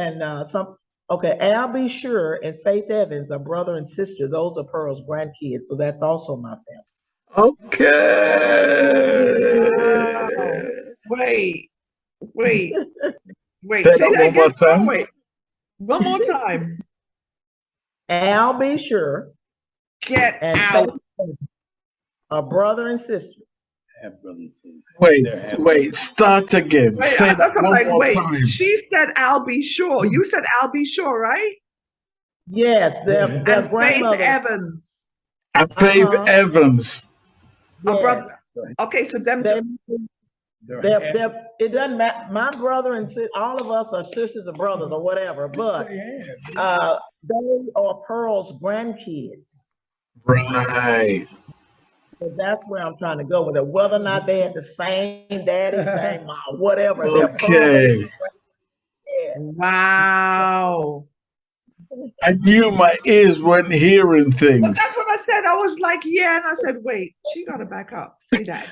Al B. Sure and Faith Evans are brother and sister. Those are Pearl's grandkids, so that's also my family. Okay. Wait. Say that one more time. Wait. One more time. Al B. Sure. Get and out. Faith Evans are brother and sister. Wait, start again. Say that one more time. She said Al B. Sure. You said Al B. Sure, right? Yes, their and grandmother. Faith Evans. And Faith Uh-huh. Evans. A Yes. brother. Okay, so them They, two. it doesn't matter. My brother and all of us are sisters or brothers or whatever, but they are Pearl's grandkids. Right. So that's where I'm trying to go with it. Whether or not they had the same daddy, same mom, whatever, they're Pearl Okay. baby. Yeah. Wow. I knew my ears weren't hearing But things. that's what I said. I was like, yeah, and I said, wait, she got to back up. Say that.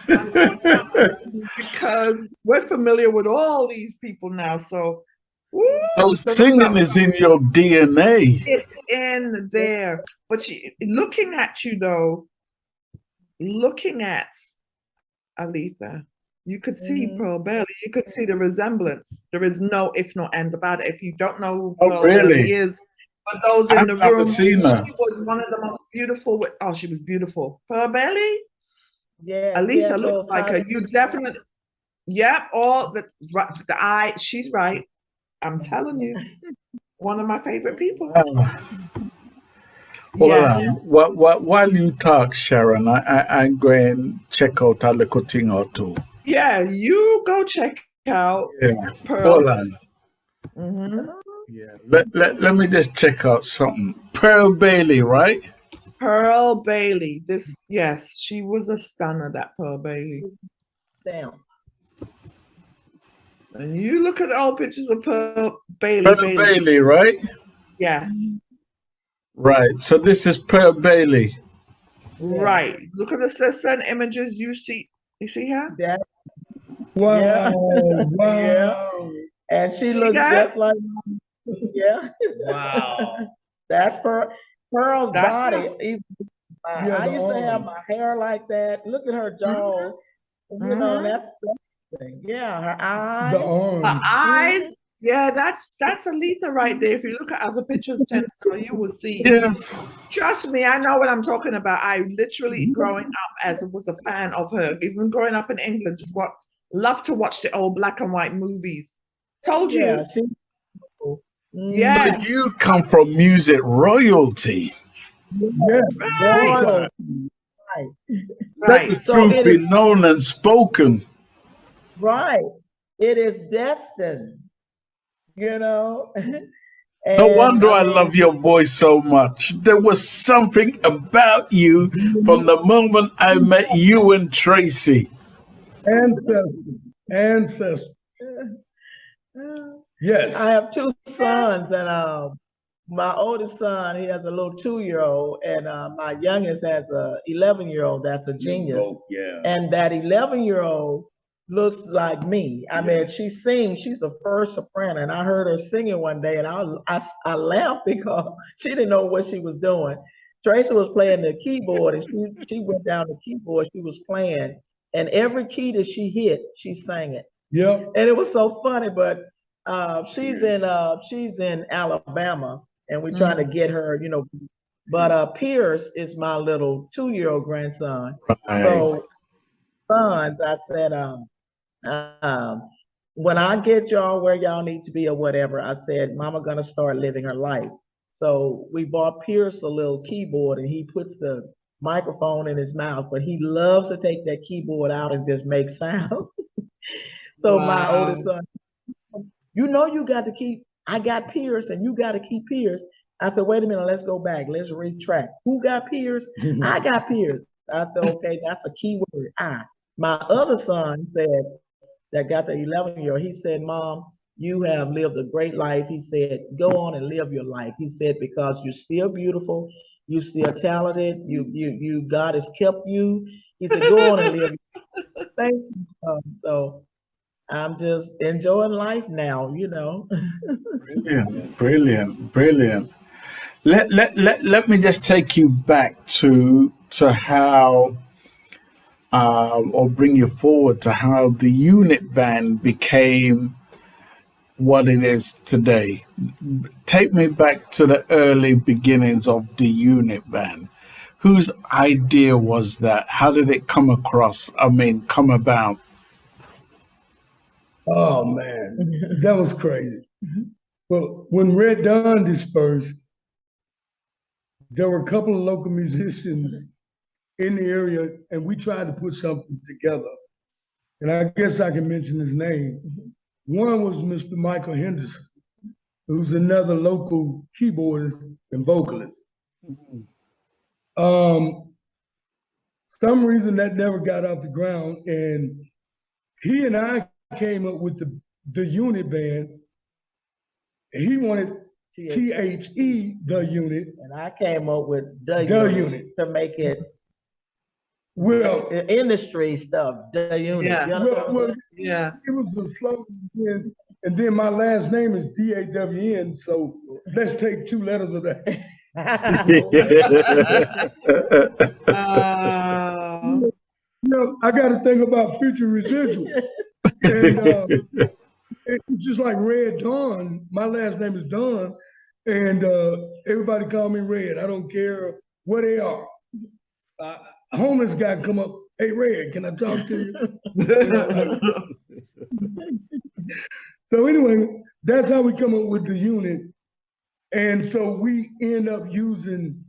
Because we're familiar with all these people now. So, woo, So singing is in your DNA. it's in there. But looking at you, though, looking at Aleatha, you could see Pearl Bailey. You could see the resemblance. There is no if, no ands about it. If you don't know who Oh, Pearl really? Bailey is, for those in I've the never room, seen her. she was one of the most beautiful. Oh, she was beautiful. Pearl Bailey? Yeah. Aleatha looks like her. You definitely, yep, all the eye, she's right. I'm telling you, one of my favorite people. Hold Yes. on. While you talk, Sharon, I'm going to check out a little thing or two. Yeah, you go check out Yeah. Pearl. Hold on. Mm-hmm. Yeah. Let me just check out something. Pearl Bailey, right? Pearl Bailey. Yes, she was a stunner, that Pearl Bailey. Damn. And you look at the old pictures of Pearl Bailey. Pearl Bailey, right? Yes. Right. So this is Pearl Bailey. Right. Look at the certain images you see. You see her? That, Wow. yeah. Wow. Yeah. And she See looks that? just like yeah. Wow. That's Pearl's That's body. her. Even Yeah, I the used to have arm. my hair like that. Look at her jaw. You know, that's the thing. Yeah, her eyes. The arm. Her eyes. Yeah, that's Aleatha right there. If you look at other pictures, 10 Star, you will see. Yeah. Trust me, I know what I'm talking about. I literally, growing up, was a fan of her. Even growing up in England, just love to watch the old black and white movies. Told you. Yeah, she. Yeah. So you come from music royalty. Yeah. Right. Right. Let the So truth it be is known and spoken. right. It is destined. You know. No wonder I mean, love your voice so much. There was something about you from the moment I met you and Tracy. Ancestors. Yes. I have two sons, and my oldest son, he has a little 2-year-old, and my youngest has a 11-year-old that's a genius. Yeah. And that 11-year-old looks like me. I mean, she sings. She's a first soprano, and I heard her singing one day, and I laughed because she didn't know what she was doing. Tracy was playing the keyboard, and she went down the keyboard. She was playing, and every key that she hit, she sang it. Yeah. And it was so funny, but she's in Alabama, and we're trying to get her, you know. But Pierce is my little 2-year-old grandson. Right. So sons, I said, when I get y'all where y'all need to be or whatever, I said, Mama gonna start living her life. So we bought Pierce a little keyboard, and he puts the microphone in his mouth, but he loves to take that keyboard out and just make sound. So my oldest son, you know, you got to keep. I got Pierce, and you got to keep Pierce. I said, wait a minute, let's go back. Let's retract. Who got Pierce? I got Pierce. I said, okay, that's a key word. I. My other son said, that got the 11-year-old, he said, Mom, you have lived a great life. He said, go on and live your life. He said, because you're still beautiful, you're still talented, you God has kept you. He said, go on and live your life. Thank you, son. So I'm just enjoying life now, you know. Brilliant. Let me just take you back to how or bring you forward to how the unit band became what it is today. Take me back to the early beginnings of the unit band. Whose idea was that? How did it come about? Oh man, that was crazy. Well, when Red Dawn dispersed, there were a couple of local musicians in the area, and we tried to put something together. And I guess I can mention his name. One was Mr. Michael Henderson, who's another local keyboardist and vocalist. Some reason that never got off the ground, and he and I came up with the unit band. He wanted THE, the unit. And I came up with the unit to make it well industry stuff. The unit. Yeah. Yeah. It was a slogan, and then my last name is DAWN, so let's take 2 letters of that. I got to think about future residual. And it's just like Red Dawn. My last name is Dawn, and everybody call me Red. I don't care what they are. A homeless guy come up, hey Red, can I talk to you? So anyway, that's how we come up with the unit. And so we end up using,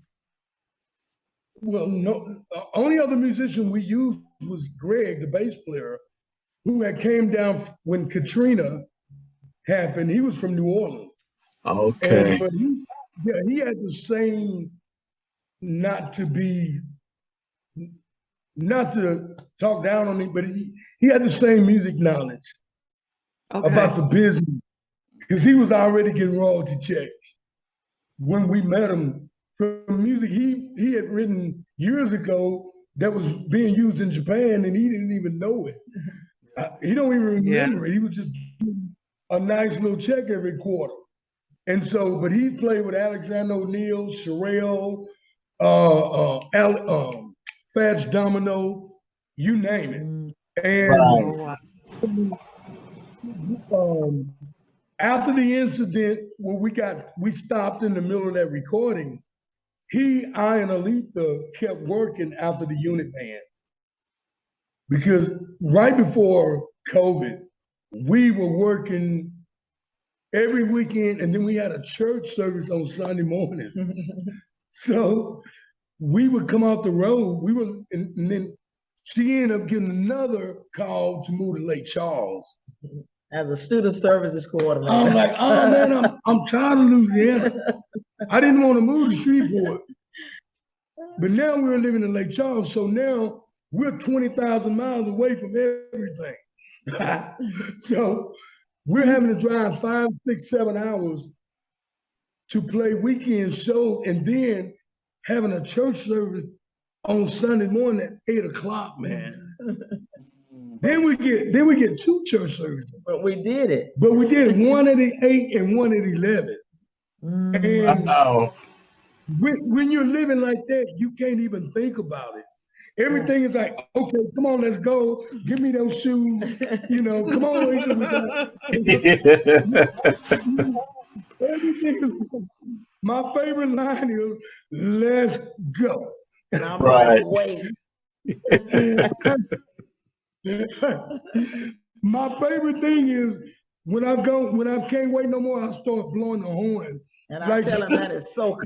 only other musician we used was Greg, the bass player, who had came down when Katrina happened. He was from New Orleans. Okay. But he had the same, not to talk down on him, but he had the same music knowledge about the business, because he was already getting royalty checks when we met him from music he had written years ago that was being used in Japan, and he didn't even know it. He don't even remember it. He was just getting a nice little check every quarter. And so, but he played with Alexander O'Neal, Sherelle, Fats Domino, you name it. And after the incident where we stopped in the middle of that recording, I and Aleatha kept working after the unit band. Because right before COVID, we were working every weekend, and then we had a church service on Sunday morning. So we would come off the road, and then she ended up getting another call to move to Lake Charles. As a student services coordinator. I'm like, oh man, I'm tired of Louisiana. I didn't want to move to Shreveport. But now we're living in Lake Charles, so now we're 20,000 miles away from everything. So we're having to drive 5, 6, 7 hours to play weekend shows, and then having a church service on Sunday morning at 8 o'clock, man. Then we get 2 church services. But we did it. But we did one at 8 and one at 11. And when you're living like that, you can't even think about it. Everything is like, okay, come on, let's go. Give me those shoes. Come on. Everything is, my favorite line is, let's go. And I'm like, wait. My favorite thing is when I can't wait no more, I start blowing the horn. And I tell him that is so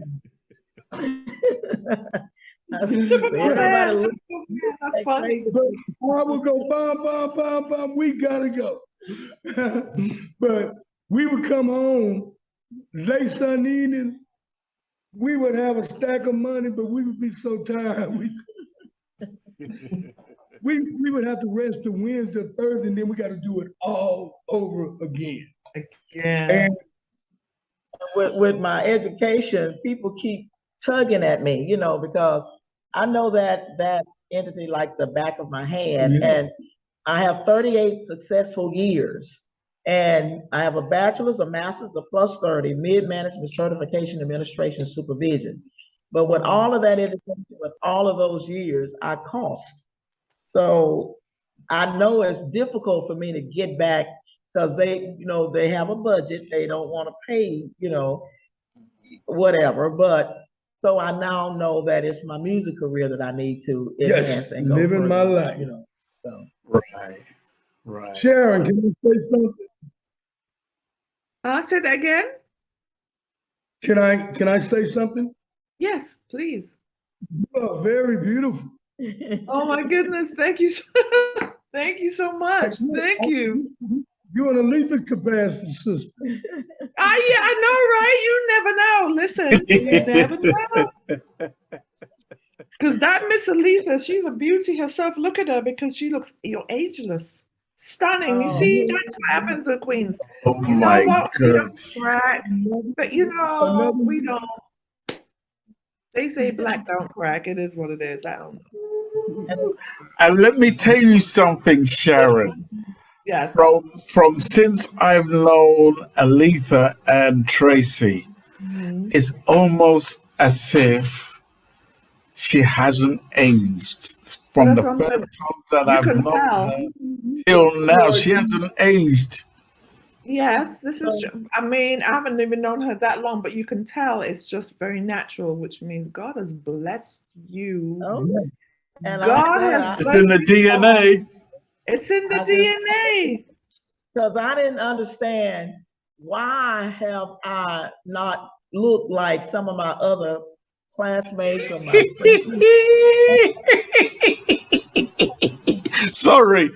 typical man. That's funny. But I would go, bum, bum, bum, bum, we gotta go. But we would come home late Sunday evening, we would have a stack of money, but we would be so tired. We would have to rest to Wednesday, Thursday, and then we got to do it all over again. And with my education, people keep tugging at me, because I know that entity like the back of my hand, and I have 38 successful years. And I have a bachelor's, a master's, a plus 30, mid-management certification, administration, supervision. But with all of that education, with all of those years, I cost. So I know it's difficult for me to get back because they have a budget. They don't want to pay, whatever. But so I now know that it's my music career that I need to enhance and go living my life. So Right. Sharon, can you say something? Say that again. Can I say something? Yes, please. You are very beautiful. Oh my goodness! Thank you, thank you so much. Thank you. You're an Aletha capacity sister. Yeah, I know, right? You never know. Listen, you never know. Because that Miss Aletha, she's a beauty herself. Look at her because she looks, ageless, stunning. You see, that's what happens to queens. Oh You know my what? We don't God. crack, but we don't. They say black don't crack. It is what it is. I don't know. And let me tell you something, Sharon. Yes. From since I've known Aleatha and Tracy, it's almost as if she hasn't aged. From the first time that You I've can known tell. her till now, she hasn't aged. Yes, this is true. I mean, I haven't even known her that long, but you can tell it's just very natural, which means God has blessed you. And God has It's in the DNA. It's in the DNA. Because I didn't understand why have I not looked like some of my other classmates or my Sorry.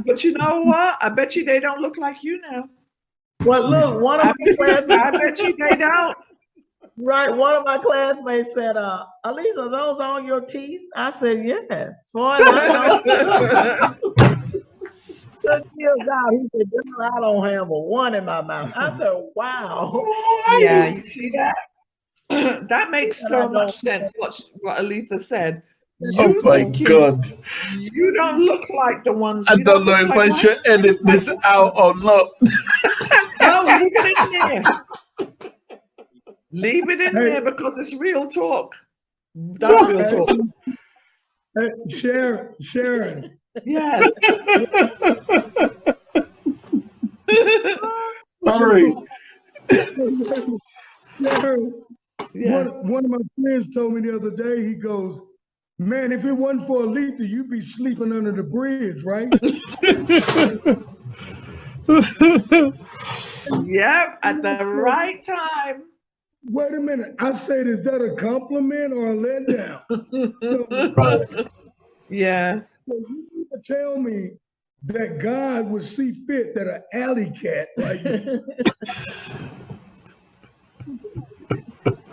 But you know what? I bet you they don't look like you now. Well, look, one of my classmates. I bet you they don't. Right, one of my classmates said, Aleatha, are those all your teeth? I said, yes. As far as I know. He said, I don't have a one in my mouth. I said, wow. Yeah, you see that? That makes so much sense, what Aleatha said. Oh my God. You don't look like the ones. I don't know if I should edit this out or not. No, leave it in there. Leave it in there because it's real talk. That's real talk. Sharon. Yes. Sorry. One of my friends told me the other day, he goes, man, if it wasn't for Aleatha, you'd be sleeping under the bridge, right? Yep, at the right time. Wait a minute. I said, is that a compliment or a letdown? Yes. So you need to tell me that God would see fit that an alley cat like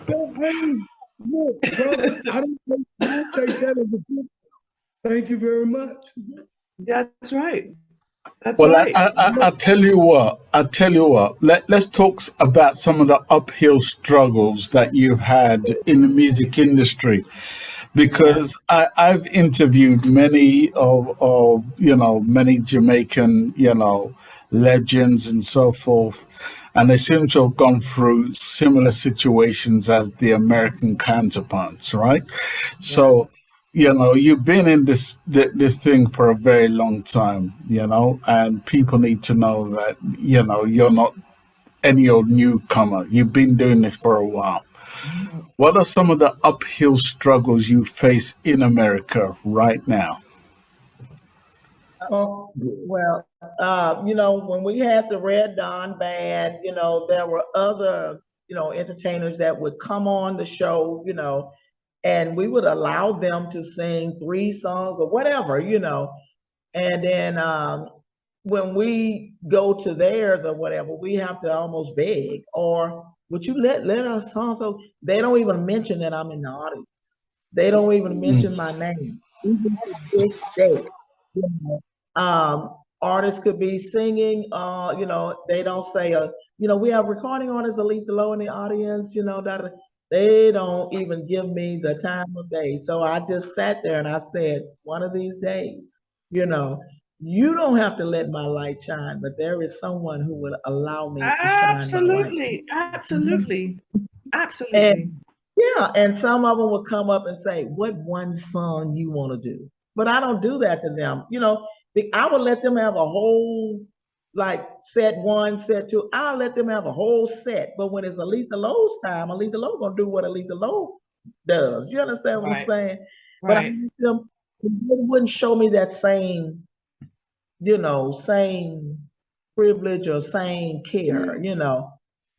look, brother, I don't take that as a good. Thank you very much. That's right. That's well, right. I tell you what. Let's talk about some of the uphill struggles that you've had in the music industry, because I've interviewed many of many Jamaican legends and so forth, and they seem to have gone through similar situations as the American counterparts, right? So. You've been in this thing for a very long time, and people need to know that, you're not any old newcomer. You've been doing this for a while. What are some of the uphill struggles you face in America right now? Well, when we had the Red Dawn Band, there were other, entertainers that would come on the show, and we would allow them to sing 3 songs or whatever, and then when we go to theirs or whatever, we have to almost beg, or would you let our song? So they don't even mention that I'm in the audience. They don't even mention my name. Even to this day, artists could be singing, they don't say, we have recording artist Aleatha Lowe in the audience, that they don't even give me the time of day. So I just sat there and I said, one of these days, you don't have to let my light shine, but there is someone who will allow me to shine my light. Absolutely. And some of them will come up and say, what one song you want to do? But I don't do that to them. I would let them have a whole, like, set 1, set 2. I'll let them have a whole set. But when it's Aleatha Lowe's time, Aleatha Lowe gonna do what Aleatha Lowe does. You understand what I'm saying? Right. But they wouldn't show me that same, same privilege or same care,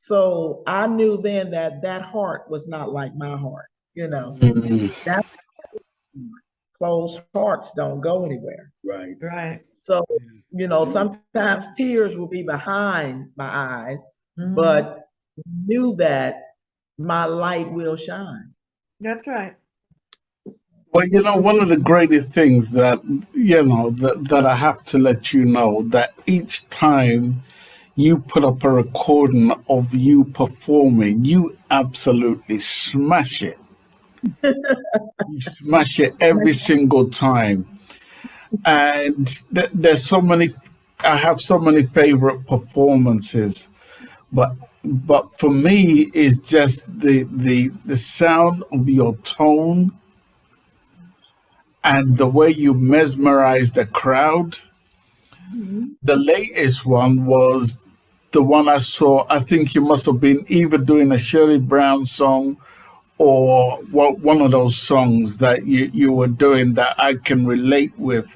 So I knew then that that heart was not like my heart. That closed hearts don't go anywhere. Right. Right. So, sometimes tears will be behind my eyes, Mhm. but knew that my light will shine. That's right. Well, one of the greatest things that I have to let you know that each time you put up a recording of you performing, you absolutely smash it. You smash it every single time. And there's so many, I have so many favorite performances, but for me, it's just the sound of your tone and the way you mesmerize the crowd. The latest one was the one I saw. I think you must have been either doing a Shirley Brown song or one of those songs that you were doing that I can relate with.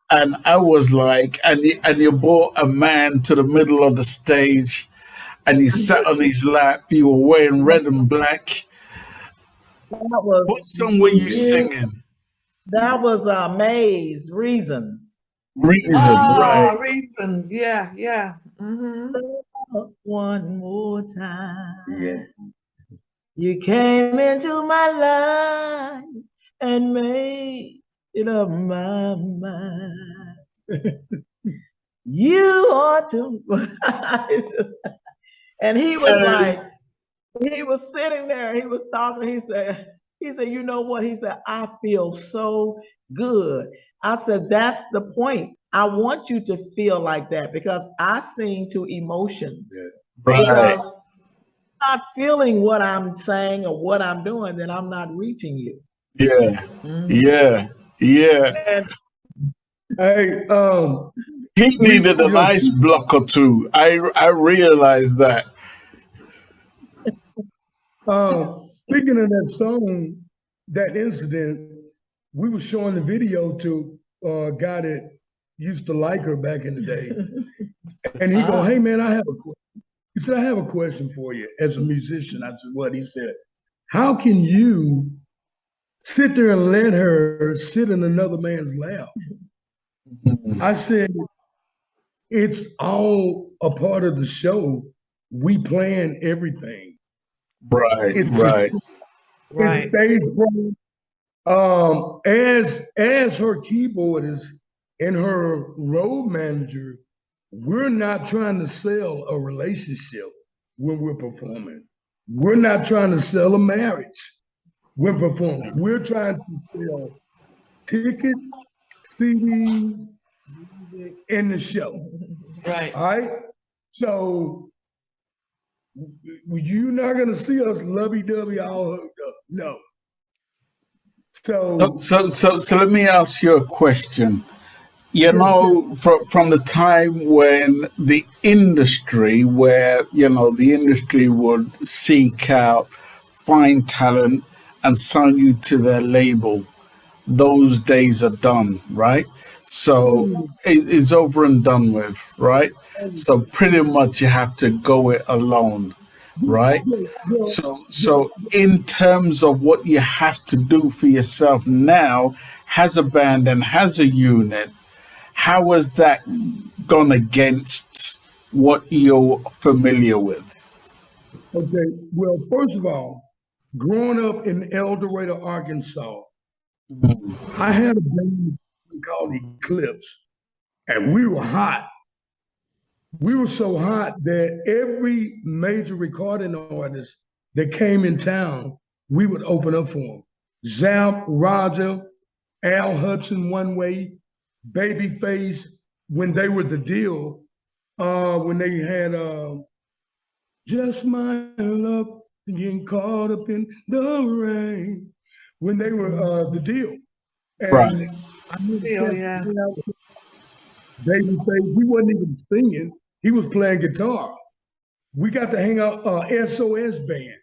And I was like, and you brought a man to the middle of the stage and he sat on his lap. You were wearing red and black. That was What song were you you. singing? That was May's Reasons. Reason, right. Oh, reasons. Yeah, yeah. Mm-hmm. One more time. Yeah. You came into my life and made it up my mind. You ought to. And he was like, he was sitting there, he was talking, he said, you know what? He said, I feel so good. I said, that's the point. I want you to feel like that because I sing to emotions. Yeah. Right. Because if I'm not feeling what I'm saying or what I'm doing, then I'm not reaching you. Yeah. Yeah. And Hey, He needed a nice block or two. I realized that. Speaking of that song, that incident, we were showing the video to a guy that used to like her back in the day. And he go, hey man, I have a question. He said, I have a question for you as a musician. I said, what? He said, how can you sit there and let her sit in another man's lap? I said, it's all a part of the show. We plan everything. Right, It's right. Right. stage as her keyboardist and her road manager, we're not trying to sell a relationship when we're performing. We're not trying to sell a marriage when performing. We're trying to sell tickets, CDs, music, and the show. Right. All right. So you're not gonna see us lovey-dovey all hooked up. No. So let me ask you a question. From the time when the industry, where the industry would seek out, find talent, and sign you to their label, those days are done, right? So it's over and done with, right? So pretty much you have to go it alone, right? So in terms of what you have to do for yourself now, as a band and as a unit, how has that gone against what you're familiar with? Okay, well, first of all, growing up in El Dorado, Arkansas, I had a band called Eclipse, and we were hot. We were so hot that every major recording artist that came in town, we would open up for them. Zap, Roger, Al Hudson, One Way, Babyface, when they were the deal, when they had Just My Luck, getting caught up in the rain, when they were the deal. And Right. I knew Yeah. Babyface, he wasn't even singing, he was playing guitar. We got to hang out SOS band,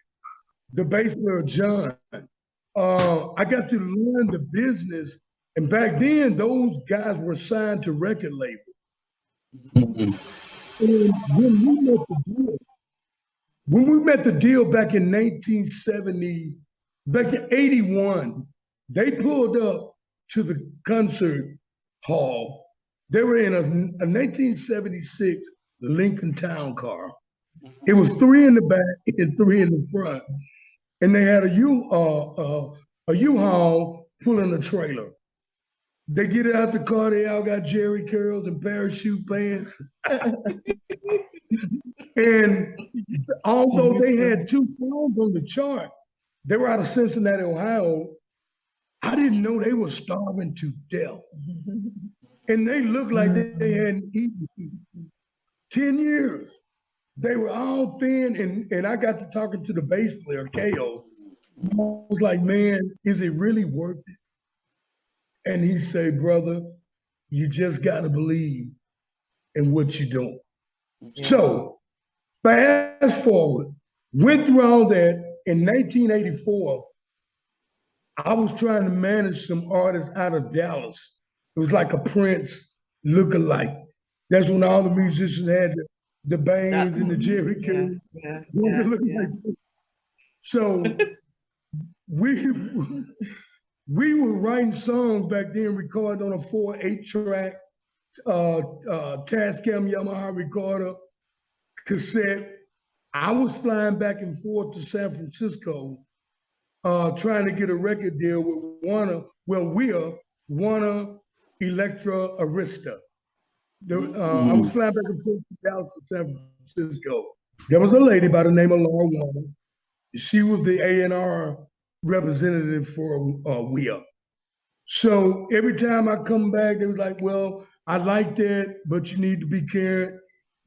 the bass player John. I got to learn the business, and back then those guys were signed to record labels. And when we met the deal, when we met the deal back in 1970, back in 81, they pulled up to the concert hall. They were in a 1976 Lincoln Town car. It was 3 in the back and 3 in the front. And they had a U-Haul pulling a trailer. They get out the car, they all got jerry curls and parachute pants. And although they had 2 songs on the chart, they were out of Cincinnati, Ohio. I didn't know they were starving to death. And they looked like they hadn't eaten 10 years. They were all thin, and I got to talking to the bass player, K.O. I was like, man, is it really worth it? And he said, brother, you just got to believe in what you're doing. Yeah. So fast forward, went through all that. In 1984, I was trying to manage some artists out of Dallas. It was like a Prince look-alike. That's when all the musicians had the bangs and the jerry curls. So we were writing songs back then, recorded on a 4/8-track Tascam Yamaha recorder cassette. I was flying back and forth to San Francisco, trying to get a record deal with Warner Electra Arista. I was flying back and forth to Dallas to San Francisco. There was a lady by the name of Laura Warner. She was the A&R representative for WEA. So every time I come back, they was like, well, I like that, but you need to be careful.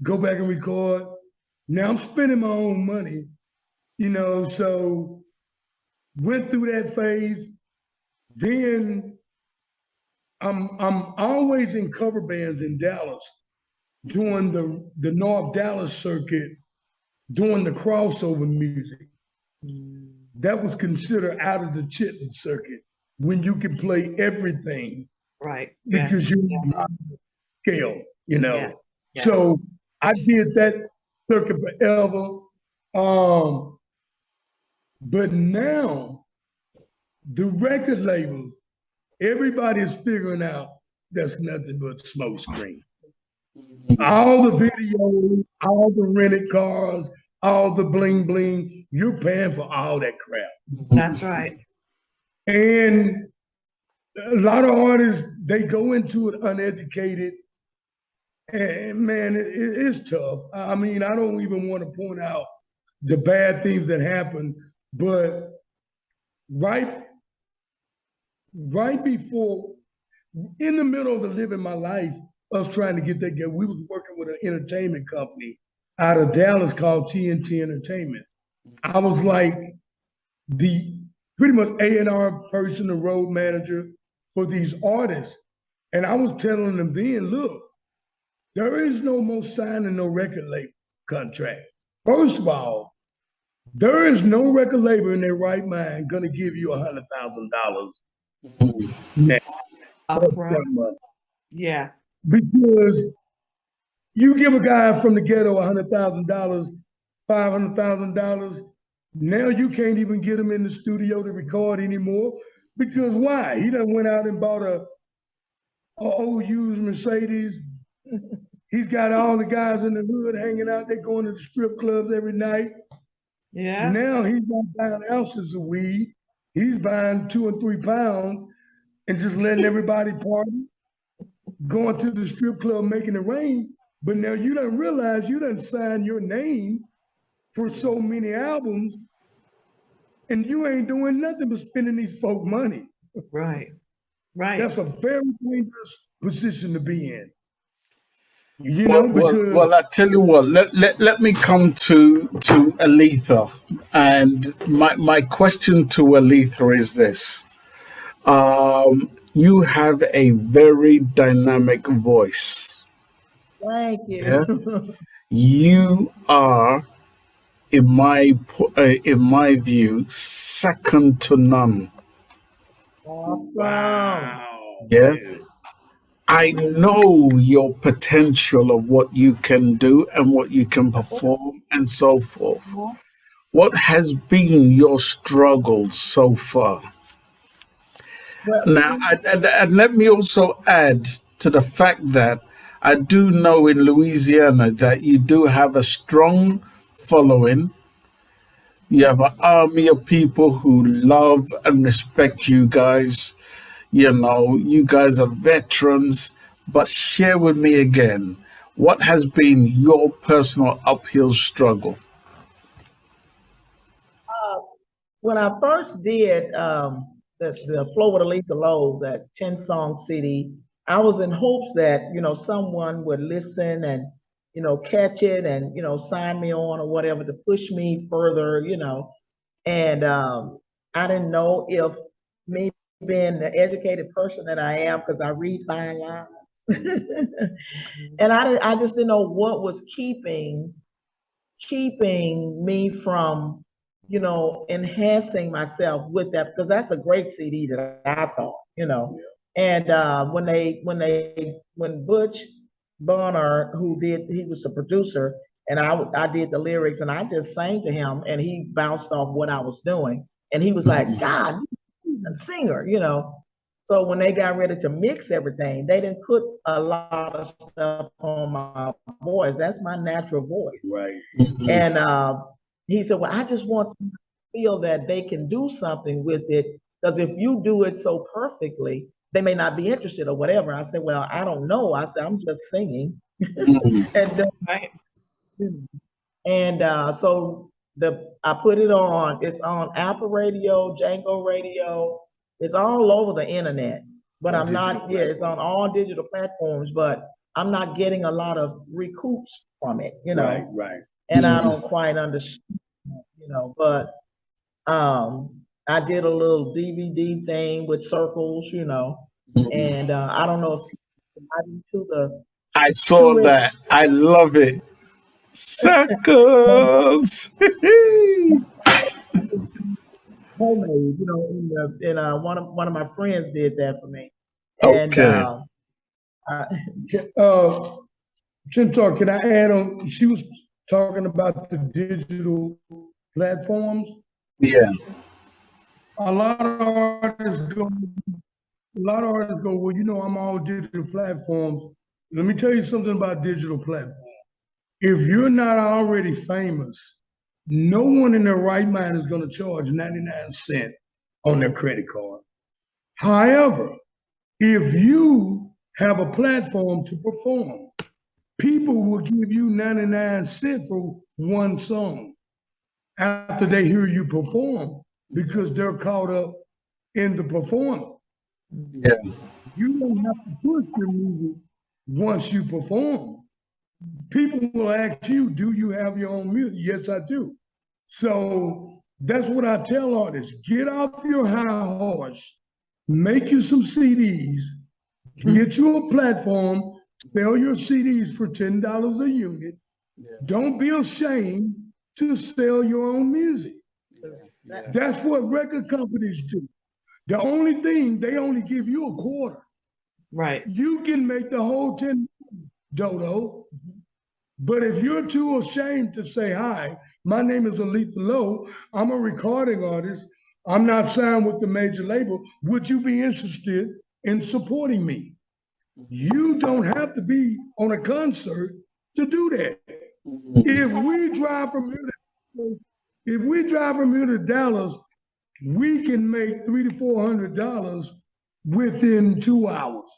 Go back and record. Now I'm spending my own money, so went through that phase. Then I'm always in cover bands in Dallas, doing the North Dallas circuit, doing the crossover music. That was considered out of the chitlin circuit when you can play everything. Right. Because you're on scale, Yeah. Yes. So I did that circuit forever. But now the record labels, everybody's figuring out that's nothing but smoke screen. All the videos, all the rented cars, all the bling bling, you're paying for all that crap. That's right. And a lot of artists, they go into it uneducated. And man, it's tough. I mean, I don't even want to point out the bad things that happen, but right before, in the middle of the living my life, us trying to get that girl, we was working with an entertainment company out of Dallas called TNT Entertainment. I was like the pretty much A&R person, the road manager for these artists. And I was telling them then, look, there is no more signing no record label contract. First of all, there is no record label in their right mind gonna give you $100,000 now. Upfront. Yeah. Because you give a guy from the ghetto $100,000, $500,000, now you can't even get him in the studio to record anymore. Because why? He done went out and bought a old used Mercedes. He's got all the guys in the hood hanging out. They're going to the strip clubs every night. Yeah. Now he's not buying ounces of weed. He's buying 2 and 3 pounds and just letting everybody party, going to the strip club, making it rain. But now you don't realize you done signed your name for so many albums and you ain't doing nothing but spending these folk money. Right. Right. That's a very dangerous position to be in. Well, I tell you what. Let me come to Aleatha, and my question to Aleatha is this: you have a very dynamic voice. Thank you. Yeah? You are, in my view, second to none. Wow. Yeah. I know your potential of what you can do and what you can perform and so forth. What has been your struggle so far? Now, and let me also add to the fact that I do know in Louisiana that you do have a strong following. You have an army of people who love and respect you guys. You know, you guys are veterans. But share with me again, what has been your personal uphill struggle? When I first did the Flow with Aletha Lowe, that 10-song CD, I was in hopes that, someone would listen and, catch it and, sign me on or whatever to push me further. And I didn't know if me being the educated person that I am, because I read fine lines, and I just didn't know what was keeping me from, enhancing myself with that, because that's a great CD that I thought. And when Butch Bonner, he was the producer, and I did the lyrics, and I just sang to him, and he bounced off what I was doing, and he was like, God, he's a singer. So when they got ready to mix everything, they didn't put a lot of stuff on my voice. That's my natural voice. Right. And he said, well, I just want to feel that they can do something with it, because if you do it so perfectly, they may not be interested or whatever. I said, well, I don't know. I said, I'm just singing. and so I put it on. It's on Apple Radio, Django Radio. It's all over the internet. But I'm not. Yeah, it's on all digital platforms. But I'm not getting a lot of recoups from it. Right. And I don't quite understand. But I did a little DVD thing with circles. And I don't know if I saw that. I love it. Circles. Homemade, and one of my friends did that for me. And Chintar, can I add on? She was talking about the digital platforms. Yeah. A lot of artists go, well, I'm all digital platforms. Let me tell you something about digital platforms. If you're not already famous, no one in their right mind is going to charge 99 cents on their credit card. However, if you have a platform to perform, people will give you 99 cents for one song after they hear you perform, because they're caught up in the performance. Yeah. You don't have to push your music once you perform. People will ask you, do you have your own music? Yes, I do. So that's what I tell artists. Get off your high horse, make you some CDs, get you a platform, sell your CDs for $10 a unit. Yeah. Don't be ashamed to sell your own music. Yeah. That's what record companies do. The only thing, they only give you a quarter. Right. You can make the whole 10, Dodo. But if you're too ashamed to say, hi, my name is Aleatha Lowe, I'm a recording artist, I'm not signed with the major label, would you be interested in supporting me? You don't have to be on a concert to do that. If we drive from here to Dallas, we can make $300 to $400 within 2 hours.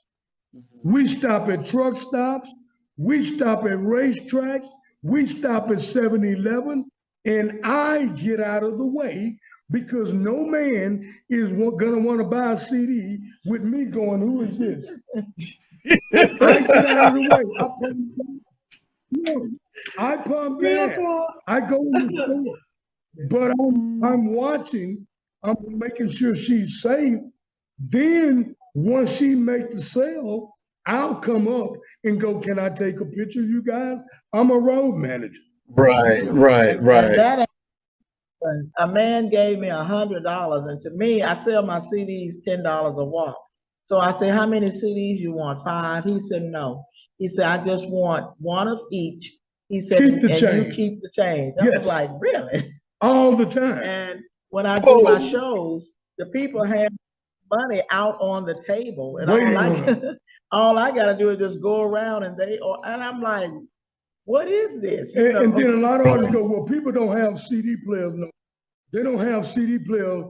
We stop at truck stops, we stop at racetracks, we stop at 7-Eleven, and I get out of the way, because no man is gonna want to buy a CD with me going, who is this? I get out of the way. I pump gas. I go in the store, but I'm watching. I'm making sure she's safe. Then once she makes the sale, I'll come up and go, can I take a picture of you guys? I'm a road manager. Right. And that, a man gave me $100, and to me, I sell my CDs $10 a walk. So I said, how many CDs you want? 5? He said, no. He said, I just want one of each, He said, Keep the and change. you keep the change. I Yes. was like, really? All the time. And when I do my shows, the people have money out on the table, and all I got to do is just go around, and I'm like, what is this? And then a lot of artists go, well, people don't have CD players. No, they don't have CD players.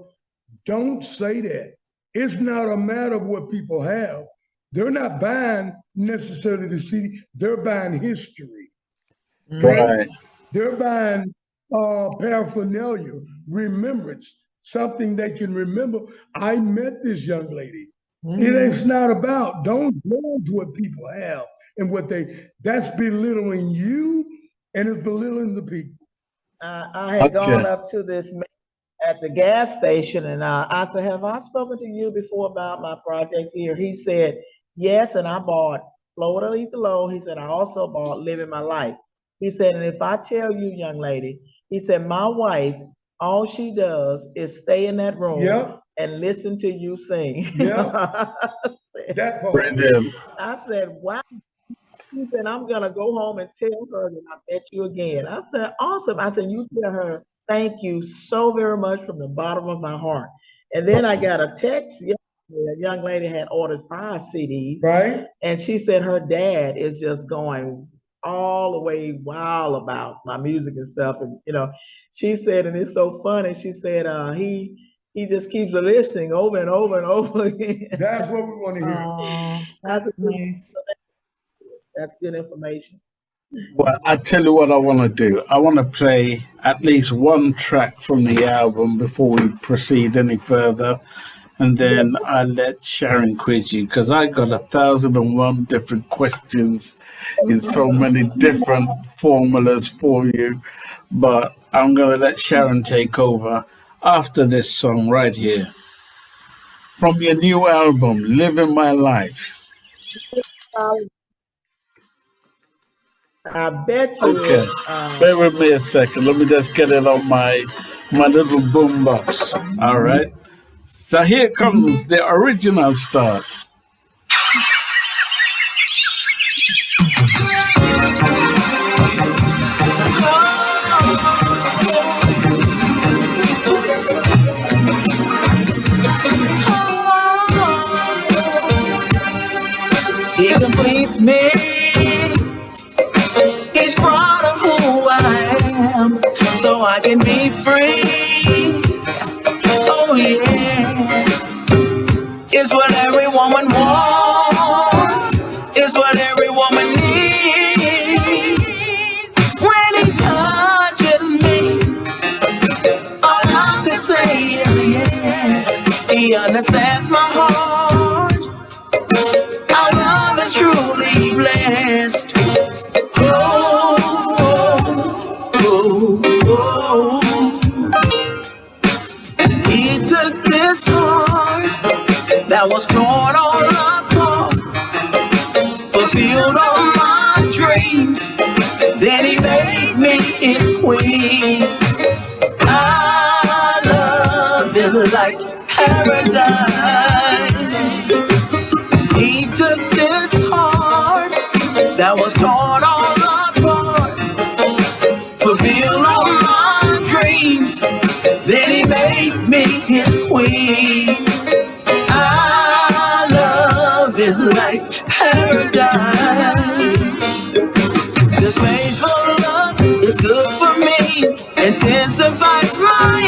Don't say that. It's not a matter of what people have. They're not buying necessarily the CD. They're buying history. Right. They're buying paraphernalia, remembrance, something they can remember. I met this young lady. It's not about, don't judge what people have and that's belittling you and it's belittling the people. I had gone up to this man at the gas station, and I said, have I spoken to you before about my project here? He said, yes, and I bought Aleatha Lowe. He said, I also bought Living My Life. He said, and if I tell you, young lady, he said, my wife, all she does is stay in that room and listen to you sing. That part. Brilliant. I said, wow. He said, I'm going to go home and tell her that I met you again. I said, awesome. I said, you tell her, thank you so very much from the bottom of my heart. And then I got a text yesterday. A young lady had ordered 5 CDs. Right. And she said her dad is just going all the way wild about my music and stuff. And, she said, and it's so funny, she said, he just keeps listening over and over and over again. That's what we want to hear. That's nice. That's good information. Well, I tell you what I want to do. I want to play at least one track from the album before we proceed any further. And then I'll let Sharon quiz you, because I got 1,001 different questions in so many different formulas for you. But I'm going to let Sharon take over after this song right here. From your new album, Living My Life. I bet you. Okay, bear with me a second. Let me just get it on my little boombox. All right. So here comes the original start. He completes me. He's proud of who I am, so I can be free. Oh yeah, it's what every woman wants. It's what every woman needs. When he touches me, all I can say is yes. He understands my heart. Our love is truly blessed. Oh, oh, oh, oh. He took this heart that was torn all apart, fulfilled all my dreams, then he made me his queen. I love it like paradise. He took this heart that was torn all apart, fulfilled all my dreams, then he made me his queen. Our love is like paradise. This faithful love is good for me, intensifies my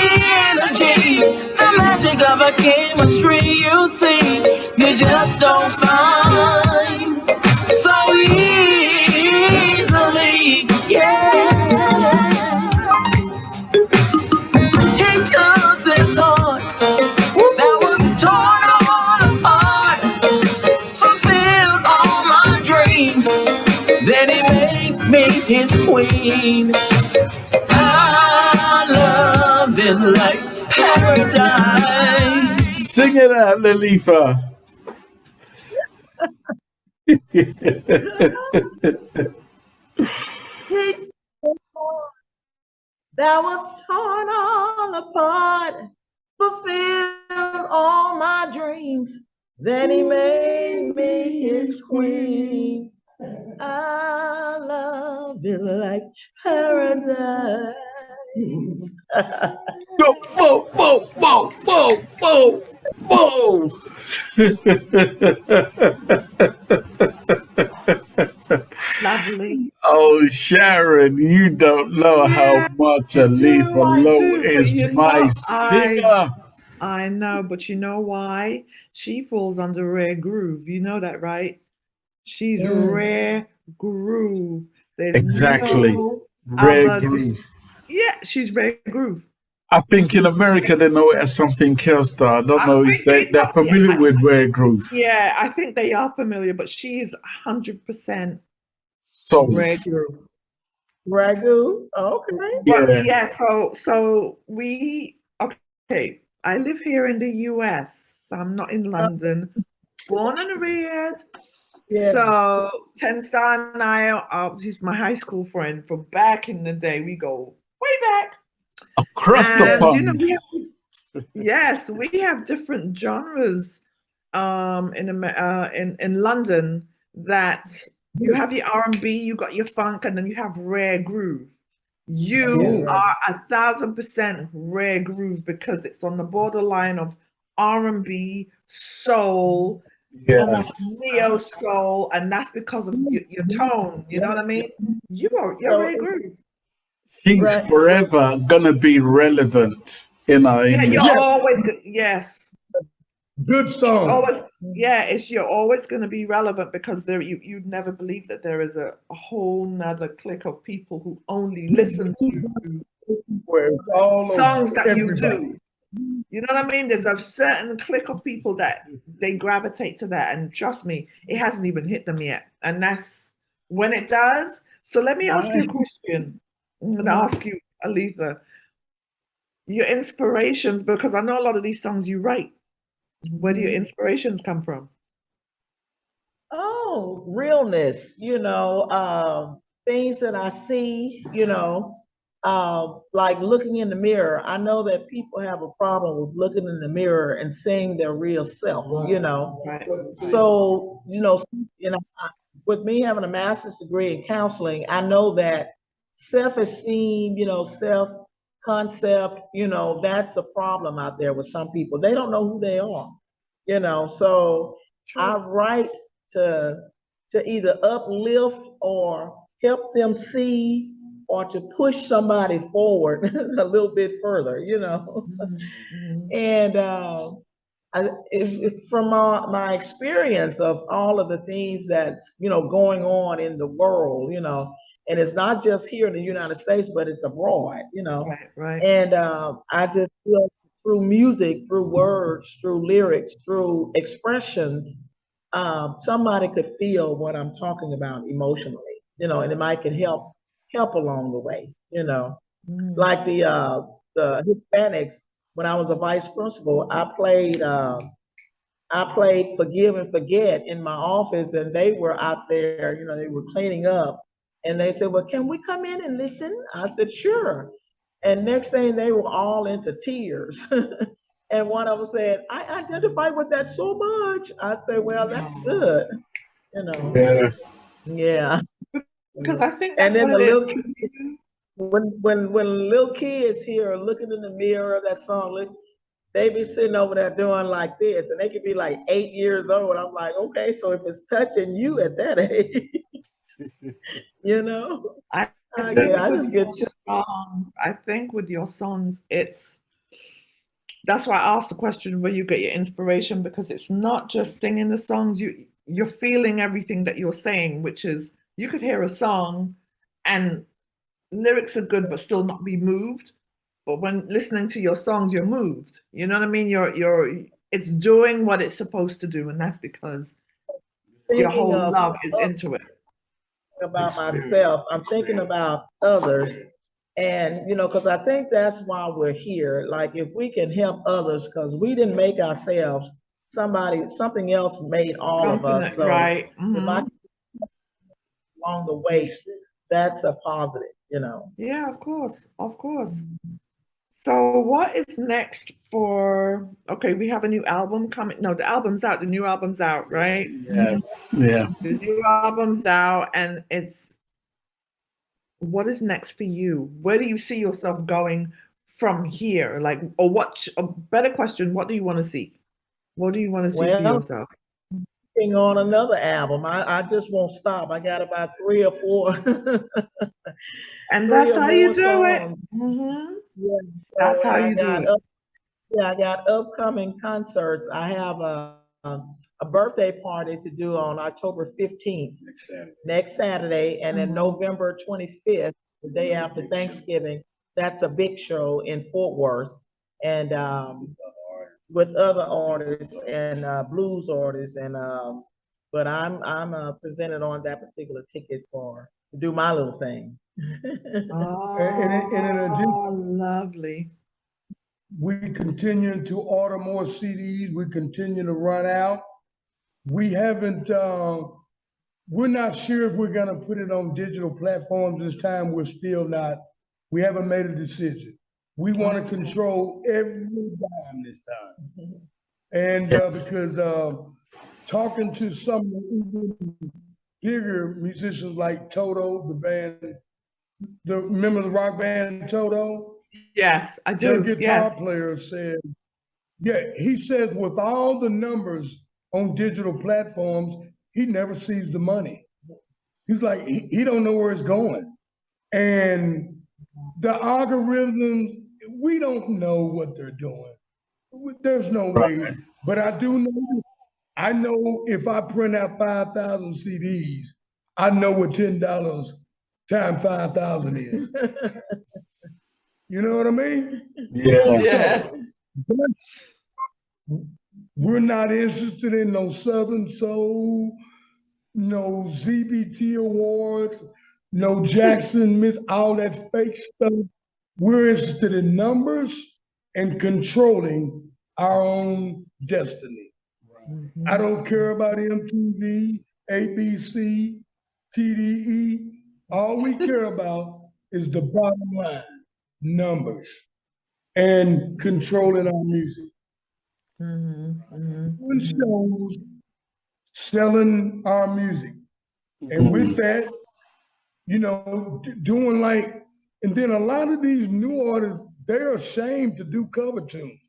energy. The magic of a chemistry you see, you just don't find so easily. Yeah, he took this heart that was torn all apart, fulfilled all my dreams, then he made me his queen. Our love is like paradise. Sing it out, Aleatha. That was torn all apart, fulfilled all my dreams, then he made me his queen. Our love feel like paradise. Go, whoa, whoa, whoa, whoa, whoa, whoa. Lovely. Oh, Sharon, you don't know how much Aleatha I Lowe do, but is you my know, singer. I know, but you know why? She falls under rare groove. You know that, right? She's rare groove. There's Exactly. no Rare other. groove. Yeah, she's rare groove. I think in America they know it as something else, though. I don't know if they're familiar with rare groove. Yeah, I think they are familiar, but she is 100% So, rare groove. Ragu? Okay. But yeah. yeah, so we okay. I live here in the US. I'm not in London. Born and reared. Yeah. So Tenstar and I are he's my high school friend from back in the day. We go way back. Across the And you know, pond. yes, we have different genres in London that you have your R&B, you got your funk, and then you have rare groove. You are 1,000% rare groove because it's on the borderline of R&B, soul, almost neo soul, and that's because of your tone. You know what I mean? You're rare groove. He's forever gonna be relevant in our Yeah, industry. you're always yes. Good song. Always, yeah, you're always going to be relevant because you'd never believe that there is a whole nother clique of people who only listen to songs that you do. You know what I mean? There's a certain clique of people that they gravitate to that, and trust me, it hasn't even hit them yet. And that's when it does. So let me ask you a question. I'm going to ask you, Aleatha, your inspirations, because I know a lot of these songs you write. Where do your inspirations come from? Oh, realness, things that I see, like looking in the mirror. I know that people have a problem with looking in the mirror and seeing their real self, Right. So, with me having a master's degree in counseling, I know that self-esteem, self-concept, that's a problem out there with some people. They don't know who they are, so I write to either uplift or help them see or to push somebody forward a little bit further, And from my experience of all of the things that's going on in the world, and it's not just here in the United States, but it's abroad, Right. And I just feel through music, through words, through lyrics, through expressions, somebody could feel what I'm talking about emotionally, and it might can help along the way, like the Hispanics. When I was a vice principal, I played Forgive and Forget in my office, and they were out there, they were cleaning up, and they said, "Well, can we come in and listen?" I said, "Sure." And next thing, they were all into tears. And one of them said, "I identify with that so much." I said, "Well, that's good, Yeah. Yeah. Because I think that's And then what the it little is. when little kids here looking in the mirror of that song, they be sitting over there doing like this, and they could be like 8 years old. I'm like, okay, so if it's touching you at that age, I I think just get I think with your songs, that's why I asked the question where you get your inspiration, because it's not just singing the songs, you're feeling everything that you're saying, which is you could hear a song and lyrics are good but still not be moved. But when listening to your songs, you're moved. You know what I mean? It's doing what it's supposed to do, and that's because your thinking whole of love is into it. about myself. I'm thinking about others. And, because I think that's why we're here. Like, if we can help others, because we didn't make ourselves, something else made all of us. So right. if I can along the way, that's a positive, Yeah, of course. So what is next for, okay, we have a new album coming. No, the new album's out, right? Yeah. The new album's out, and what is next for you? Where do you see yourself going from here? Like, or what? A better question: what do you want to see? What do you want to see for Well, yourself? working on another album. I just won't stop. I got about 3 or 4, And 3 that's or how you more do it. songs. Hmm. Yeah, That's so, and how you do it. I got upcoming concerts. I have a birthday party to do on October 15th, next Saturday, and then November 25th, the day after Thanksgiving. That's a big show in Fort Worth, and with other artists and blues artists, and but I'm presented on that particular ticket for to do my little thing. And in addition, Lovely. we continue to order more CDs. We continue to run out. We haven't, we're not sure if we're going to put it on digital platforms this time. We're still not, we haven't made a decision. We want to control every dime this time. And because talking to some of the even bigger musicians like Toto, the band, remember the rock band Toto? Yes, I Their do. guitar Yes. player said, yeah, he says with all the numbers on digital platforms, he never sees the money. He's like, he don't know where it's going. And the algorithms, we don't know what they're doing. There's no way. Right. But I do know, I know if I print out 5,000 CDs, I know what $10 times 5,000 is. You know what I mean? Yeah. Yes. So, we're not interested in no Southern Soul, no ZBT Awards, no Jackson Miss, all that fake stuff. We're interested in numbers and controlling our own destiny. I don't care about MTV, ABC, TDE. All we care about is the bottom line, numbers, and controlling our music. Doing shows, selling our music. And with that, you know, doing like, and then a lot of these new artists, they're ashamed to do cover tunes.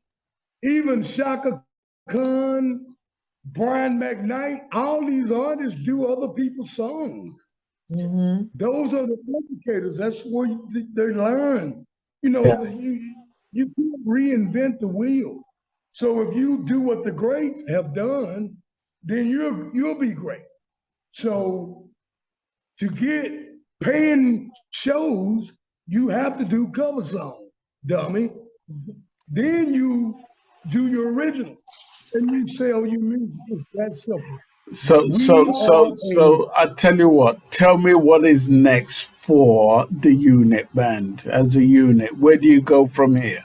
Even Shaka Khan, Brian McKnight, all these artists do other people's songs. Those are the educators. That's where they learn. You know, you can't reinvent the wheel. So if you do what the greats have done, then you'll be great. So to get paying shows, you have to do cover songs, dummy. Then you do your original, and you sell your music. It's that simple. So I tell you what, tell me what is next for the unit band as a unit. Where do you go from here?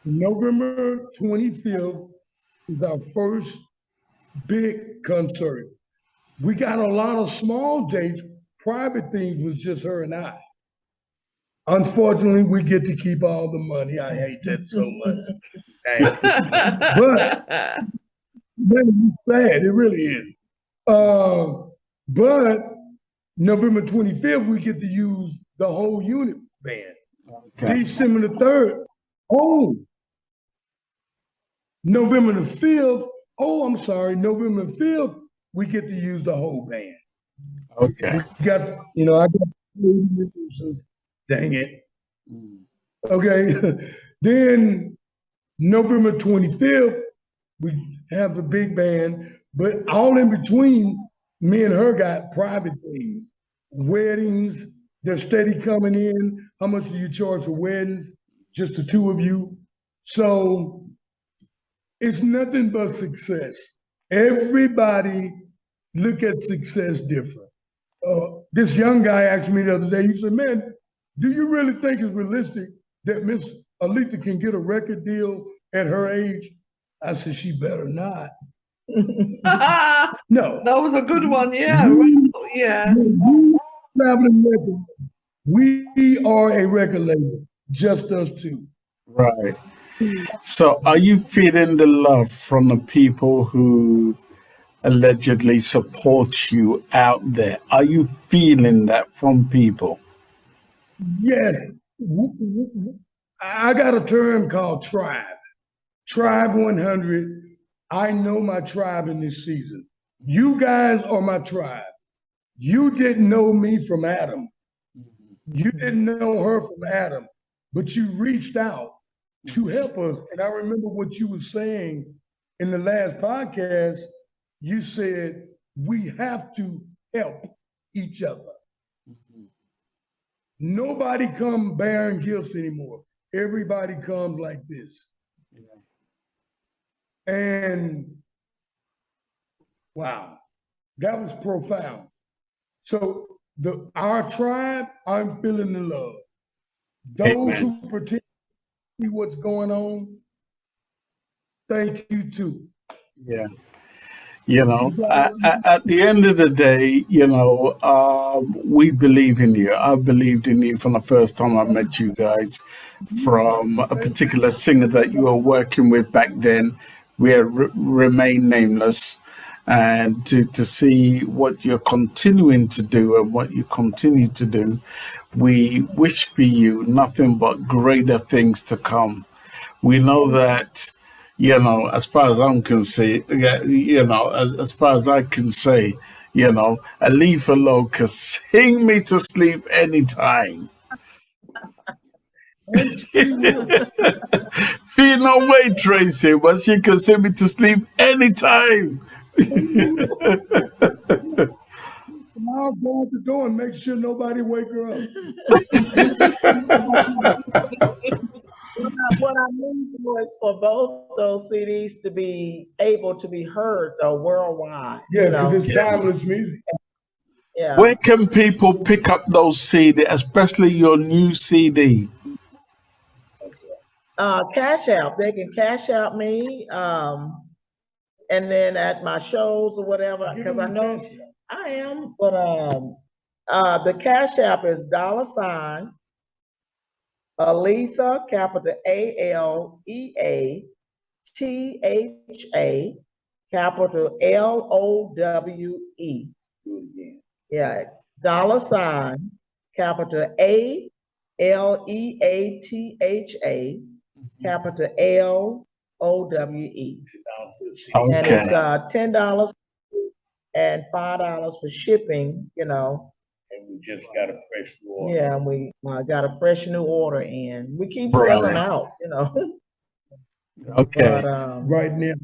November 25th is our first big concert. We got a lot of small dates, private things with just her and I. Unfortunately, we get to keep all the money. I hate that so much. But it's sad, it really is. But November 25th, we get to use the whole unit band. Okay. December the 3rd, November the 5th, November the 5th, we get to use the whole band. Okay. We got, I got musicians, dang it. Okay, then November 25th, we have the big band, but all in between, me and her got private things. Weddings, they're steady coming in. How much do you charge for weddings? Just the two of you. So it's nothing but success. Everybody look at success different. This young guy asked me the other day, he said, man, do you really think it's realistic that Miss Aleatha can get a record deal at her age? I said, she better not. No. That was a good one. Yeah. Yeah. Traveling record. We are a record label, just us two. Right. So are you feeling the love from the people who allegedly support you out there? Are you feeling that from people? Yes, I got a term called tribe. Tribe 100. I know my tribe in this season. You guys are my tribe. You didn't know me from Adam. You didn't know her from Adam, but you reached out to help us. And I remember what you were saying in the last podcast. You said we have to help each other. Nobody come bearing gifts anymore. Everybody comes like this. And wow, that was profound. So our tribe, I'm feeling the love. Those who pretend to see what's going on, thank you too. Yeah. You know, at the end of the day, we believe in you. I believed in you from the first time I met you guys, from a particular singer that you were working with back then. We remain nameless. And to see what you're continuing to do and what you continue to do, we wish for you nothing but greater things to come. We know that, as far as I'm concerned, as far as I can say, Aleatha Lowe can sing me to sleep anytime. Feel no way, Tracy, but she can sing me to sleep anytime. I'll go out the door and make sure nobody wake her up. What I mean was for both those CDs to be able to be heard though worldwide. Yeah, because it's timeless music. Yeah. Where can people pick up those CD, especially your new CD? Cash out. They can cash out me, and then at my shows or whatever, because I know I am. But the cash app is $ Aleatha, capital ALEATHA, capital LOWE. Yeah, $ capital ALEATHA, capital LOWE. Okay. And it's $10 and $5 for shipping, And we just got a fresh new order. Yeah, and we got a fresh new order in. We keep selling out, Okay. But, right now,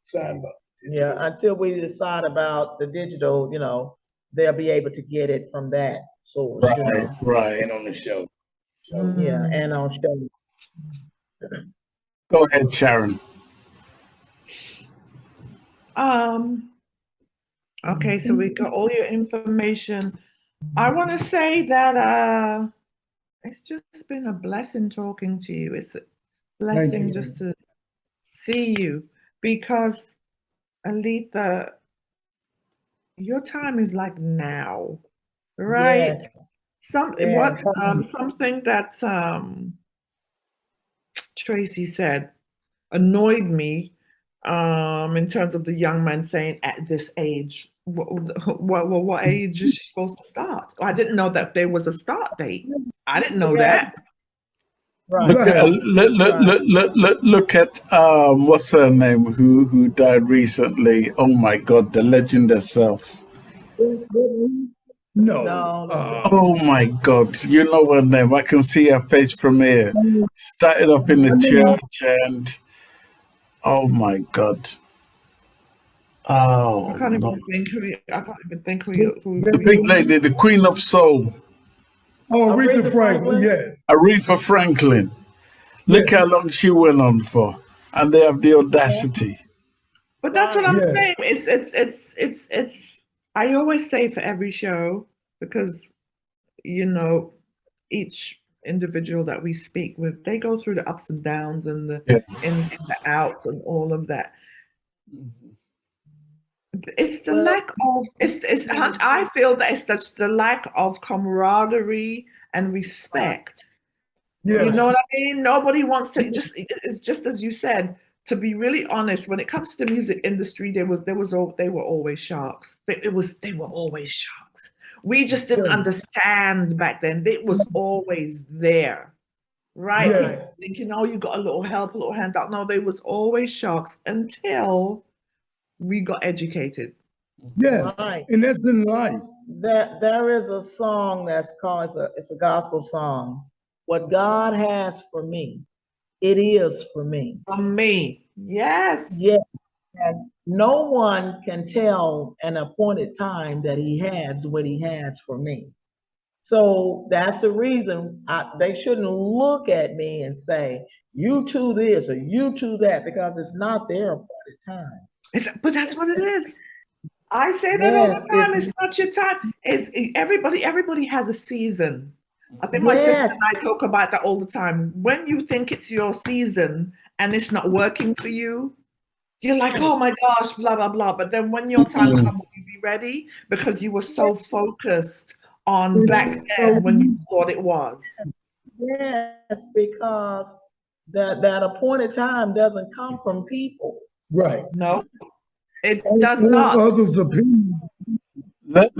excited about it. Yeah, until we decide about the digital, they'll be able to get it from that source. Right. And on the show. Yeah, and on show. Go ahead, Sharon. Okay, so we got all your information. I want to say that it's just been a blessing talking to you. It's a blessing just to see you, because Aleatha, your time is like now, right? Yes. Something that Tracy said annoyed me, in terms of the young man saying at this age. What age is she supposed to start? I didn't know that there was a start date. I didn't know that. Right. Look at what's her name who died recently. Oh my God, the legend herself. No. Oh my God, you know her name. I can see her face from here. Started off in the church and oh my God. Oh, I can't even think who the big lady, the Queen of Soul. Oh, Aretha Franklin, yeah. Aretha Franklin. Look how long she went on for, and they have the audacity. But that's what I'm saying. It's. I always say for every show, because each individual that we speak with, they go through the ups and downs and the ins and the outs and all of that. It's the lack of I feel that it's the lack of camaraderie and respect. Yeah. You know what I mean? Nobody wants to it's just as you said, to be really honest, when it comes to the music industry, they were always sharks. They were always sharks. We just didn't understand back then. It was always there, right? Yes. People thinking, oh, you got a little help, a little handout. No, there was always sharks until we got educated. Yes. Right. And that's in life. There is a song that's called, it's a gospel song. What God has for me, it is for me. For me. Yes. Yes. And no one can tell an appointed time that he has what he has for me. So that's the reason they shouldn't look at me and say, you to this or you to that, because it's not their appointed time. But that's what it is. I say that all the time. It's not your time. It's everybody has a season. I think my sister and I talk about that all the time. When you think it's your season and it's not working for you, you're like, oh my gosh, blah, blah, blah. But then when your time comes, you be ready because you were so focused on back then when you thought it was. Yes, because that appointed time doesn't come from people. Right. No, it does not. Others' opinion. Let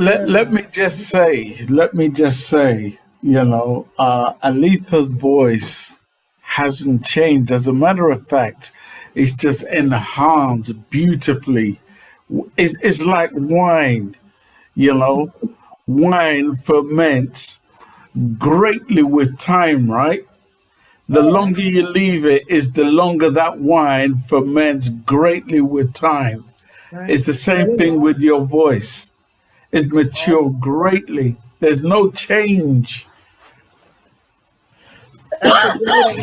me just say, Aletha's voice hasn't changed. As a matter of fact, it's just enhanced beautifully. It's like wine, wine ferments greatly with time, right? The longer you leave it, is the longer that wine ferments greatly with time. Right. It's the same thing with your voice. It matured greatly. There's no change. Yes,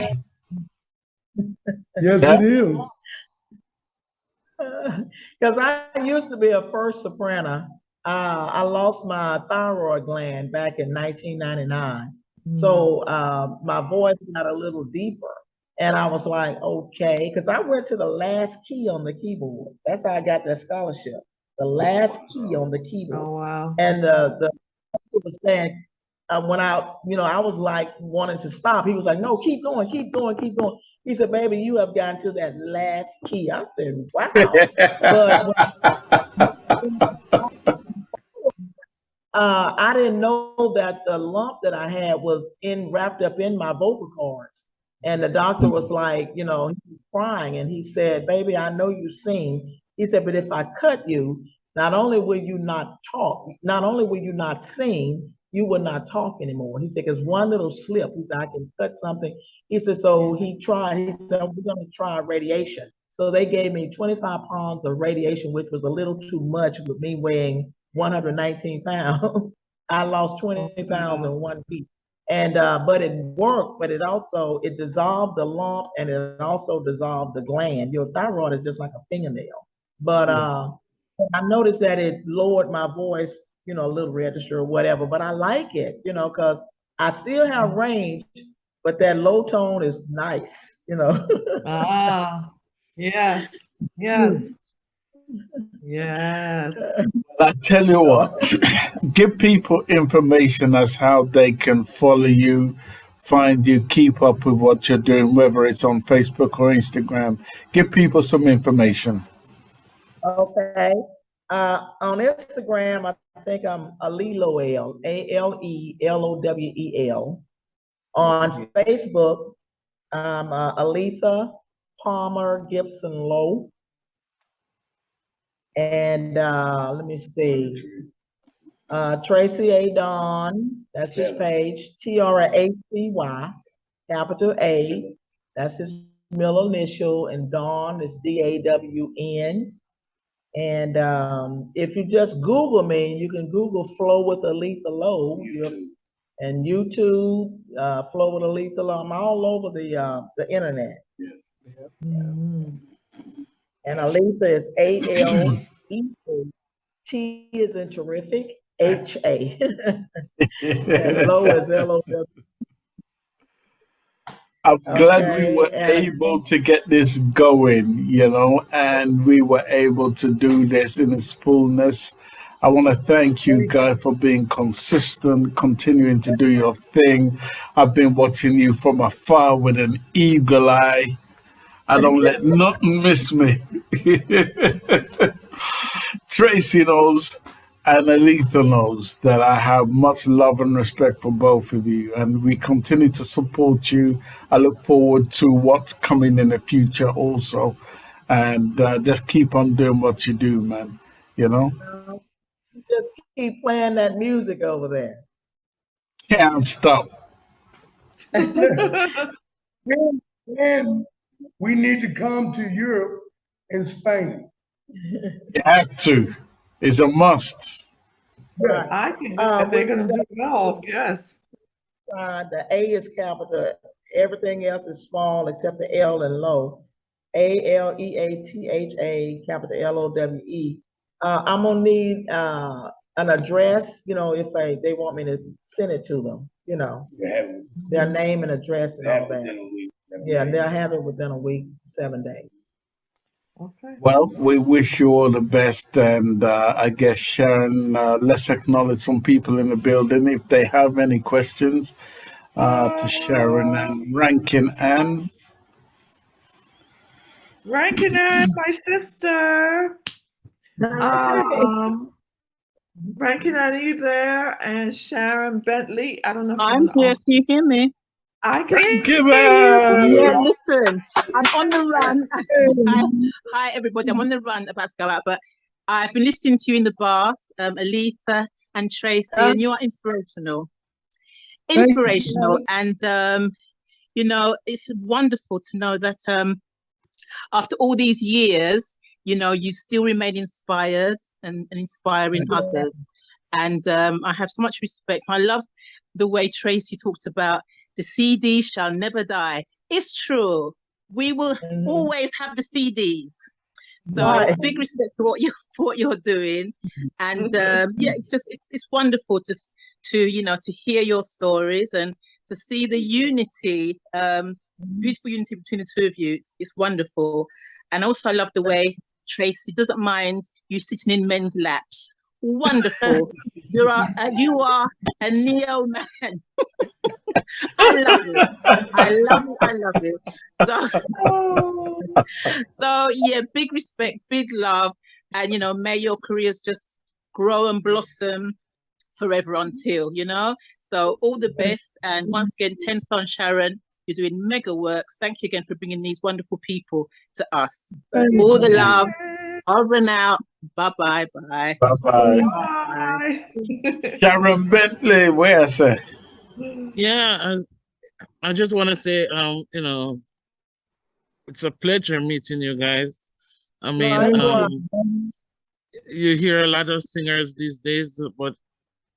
it is. Because I used to be a first soprano. I lost my thyroid gland back in 1999. So my voice got a little deeper. And I was like, okay, because I went to the last key on the keyboard. That's how I got that scholarship. The last key on the keyboard. Oh, wow. And the was saying, when I was like wanting to stop. He was like, no, keep going, keep going, keep going. He said, baby, you have gotten to that last key. I said, wow. But I didn't know that the lump that I had was wrapped up in my vocal cords. And the doctor was like, he was crying, and he said, baby, I know you sing. He said, but if I cut you, not only will you not talk, not only will you not sing, you will not talk anymore. He said, because one little slip, he said, I can cut something. He said, so he said, we're going to try radiation. So they gave me 25 pounds of radiation, which was a little too much with me weighing 119 pounds. I lost 20 pounds in 1 week. And but it worked, but it dissolved the lump, and it also dissolved the gland. Your thyroid is just like a fingernail. But I noticed that it lowered my voice, a little register or whatever, but I like it, because I still have range, but that low tone is nice, Yes, yes. Yes. I tell you what, give people information as how they can follow you, find you, keep up with what you're doing, whether it's on Facebook or Instagram. Give people some information. Okay. On Instagram, I think I'm Aleatha Lowe, ALELOWEL. On Facebook, I'm Aleatha Palmer Gibson Lowe. And let me see, Tracy A. Don, that's his page, TRACY, capital A, that's his middle initial, and Dawn is DAWN. And if you just Google me, you can Google Flow with Aleatha Lowe, and YouTube, Flow with Aleatha Lowe. I'm all over the internet. And Aleatha is ALEA. T is in terrific, HA. And Lowe is LOW. I'm glad we were able to get this going, and we were able to do this in its fullness. I want to thank you guys for being consistent, continuing to do your thing. I've been watching you from afar with an eagle eye. I don't let nothing miss me. Tracy knows and Aleatha knows that I have much love and respect for both of you, and we continue to support you. I look forward to what's coming in the future also, and just keep on doing what you do, man. You know, Just keep playing that music over there. can't stop. And we need to come to Europe and Spain. You have to. It's a must. Right. I think that they're going to do well. Yes. The A is capital. Everything else is small except the L and low. Aleatha, capital Lowe. I'm gonna need an address. You know, if they want me to send it to them. You know, their name and address and all that. Yeah, they'll have it within a week, 7 days. Okay. Well, we wish you all the best, and I guess Sharon, let's acknowledge some people in the building if they have any questions to Sharon and Rankin Ann. Rankin Ann, my sister. Rankin Ann, are you there? And Sharon Bentley. I don't know if I'm here. Can you hear me? I can hear you. Yeah, listen, I'm on the run. Hi, everybody. I'm on the run about to go out, but I've been listening to you in the bath, Aleatha and Tracy, and you are inspirational. Inspirational. And, you know, it's wonderful to know that after all these years, you know, you still remain inspired and inspiring others. And I have so much respect. I love the way Tracy talked about the CDs shall never die. It's true. We will always have the CDs. So big respect for what you're doing. And yeah, it's wonderful to you know, to hear your stories and to see the unity, beautiful unity between the two of you. It's wonderful. And also I love the way Tracy doesn't mind you sitting in men's laps. Wonderful. You are a neo man. I love it. I love it. So yeah, big respect, big love, and you know, may your careers just grow and blossom forever until, you know. So all the best, and once again, 10 Son Sharon, you're doing mega works. Thank you again for bringing these wonderful people to us. All the love. Over and out. Bye-bye. Bye. Bye-bye. Bye. Sharon Bentley, where's it? Yeah, I just want to say, you know, it's a pleasure meeting you guys. I mean, you hear a lot of singers these days, but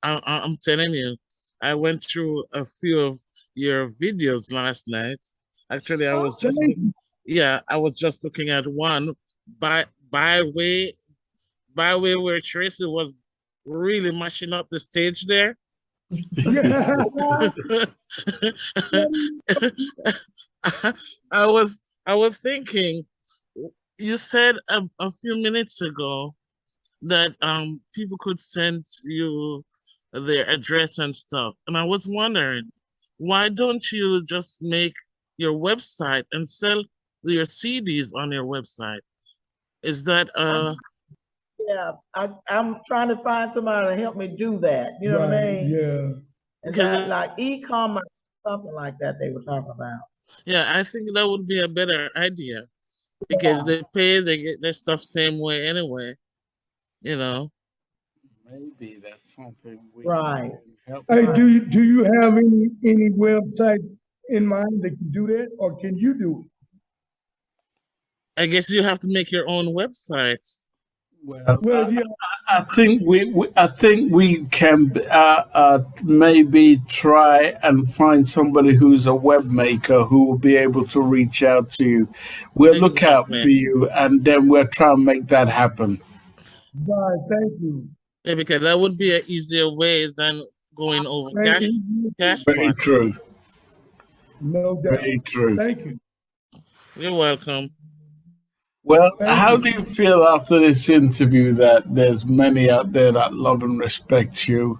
I'm telling you, I went through a few of your videos last night. Actually, I was just looking at one by way where Tracy was really mashing up the stage there. I was thinking, you said a few minutes ago that people could send you their address and stuff, and I was wondering, why don't you just make your website and sell your CDs on your website? Is that Yeah, I'm trying to find somebody to help me do that. You know what I mean? Yeah. And that, like e-commerce, something like that they were talking about. Yeah, I think that would be a better idea because they get their stuff same way anyway. You know. Maybe that's something we Right. can help. Hey, do you have any website in mind that can do that, or can you do it? I guess you have to make your own website. Well, yeah. I think we can maybe try and find somebody who's a web maker who will be able to reach out to you. We'll look out for you, and then we'll try and make that happen. Right, thank you. Yeah, because that would be an easier way than going over cash. Very true. No doubt. Very true. Thank you. You're welcome. Well, how do you feel after this interview that there's many out there that love and respect you?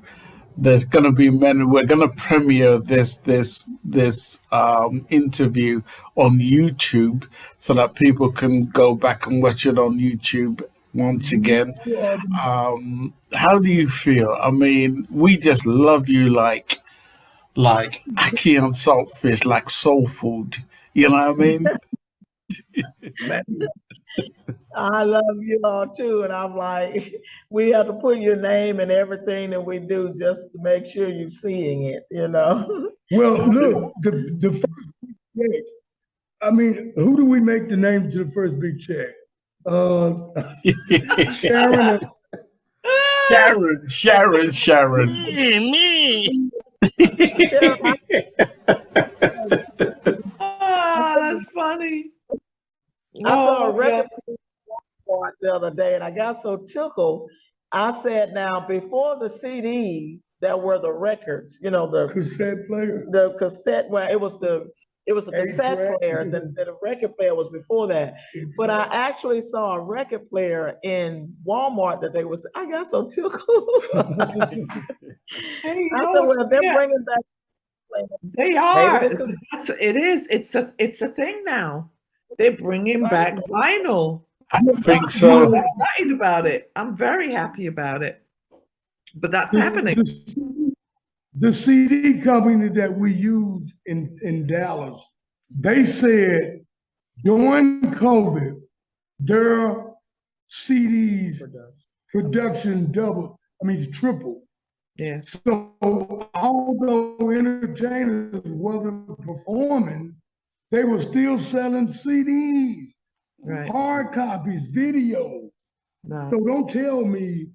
There's going to be many. We're going to premiere this interview on YouTube so that people can go back and watch it on YouTube once again. How do you feel? I mean, we just love you like ackee and saltfish, like soul food. You know what I mean? I love you all too, and I'm like, we have to put your name in everything that we do just to make sure you're seeing it, you know. Well, look, the first big check. I mean, who do we make the name to the first big check? Sharon. Sharon. Me. Oh, that's funny. I saw a Oh, yeah. record the other day, and I got so tickled. I said, now before the CDs that were the records, you know, the cassette player, the cassette. Well, it was the cassette players, and the record player was before that. But I actually saw a record player in Walmart that they was. I got so tickled. Hey, you I know said, what's well, they're weird? bringing back. They are. It is. It's a thing now. They're bringing back vinyl. I think so. I'm excited about it. I'm very happy about it. But that's happening. The CD company that we used in Dallas, they said during COVID, their CDs production doubled. I mean, tripled. Yeah. So although entertainers wasn't performing, they were still selling CDs, right. hard copies, videos. No. So don't tell me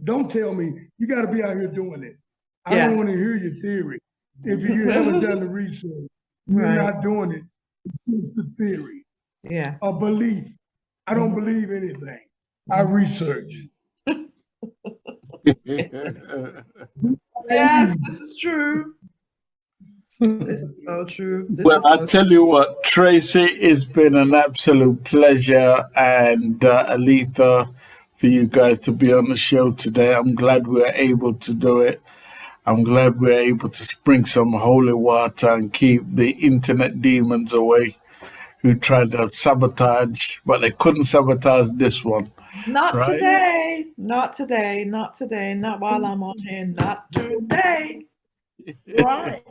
don't tell me you got to be out here doing it. I don't want to hear your theory. If you haven't done the research, you're not doing it. It's the theory. Yeah. A belief. I don't believe anything. I research. Yes, this is true. This is so true. Well, I tell you what, Tracy, it's been an absolute pleasure, and Aleatha, for you guys to be on the show today. I'm glad we were able to do it. I'm glad we were able to spring some holy water and keep the internet demons away who tried to sabotage, but they couldn't sabotage this one. Not right? today. Not today. Not today. Not while I'm on here. Not today. Right.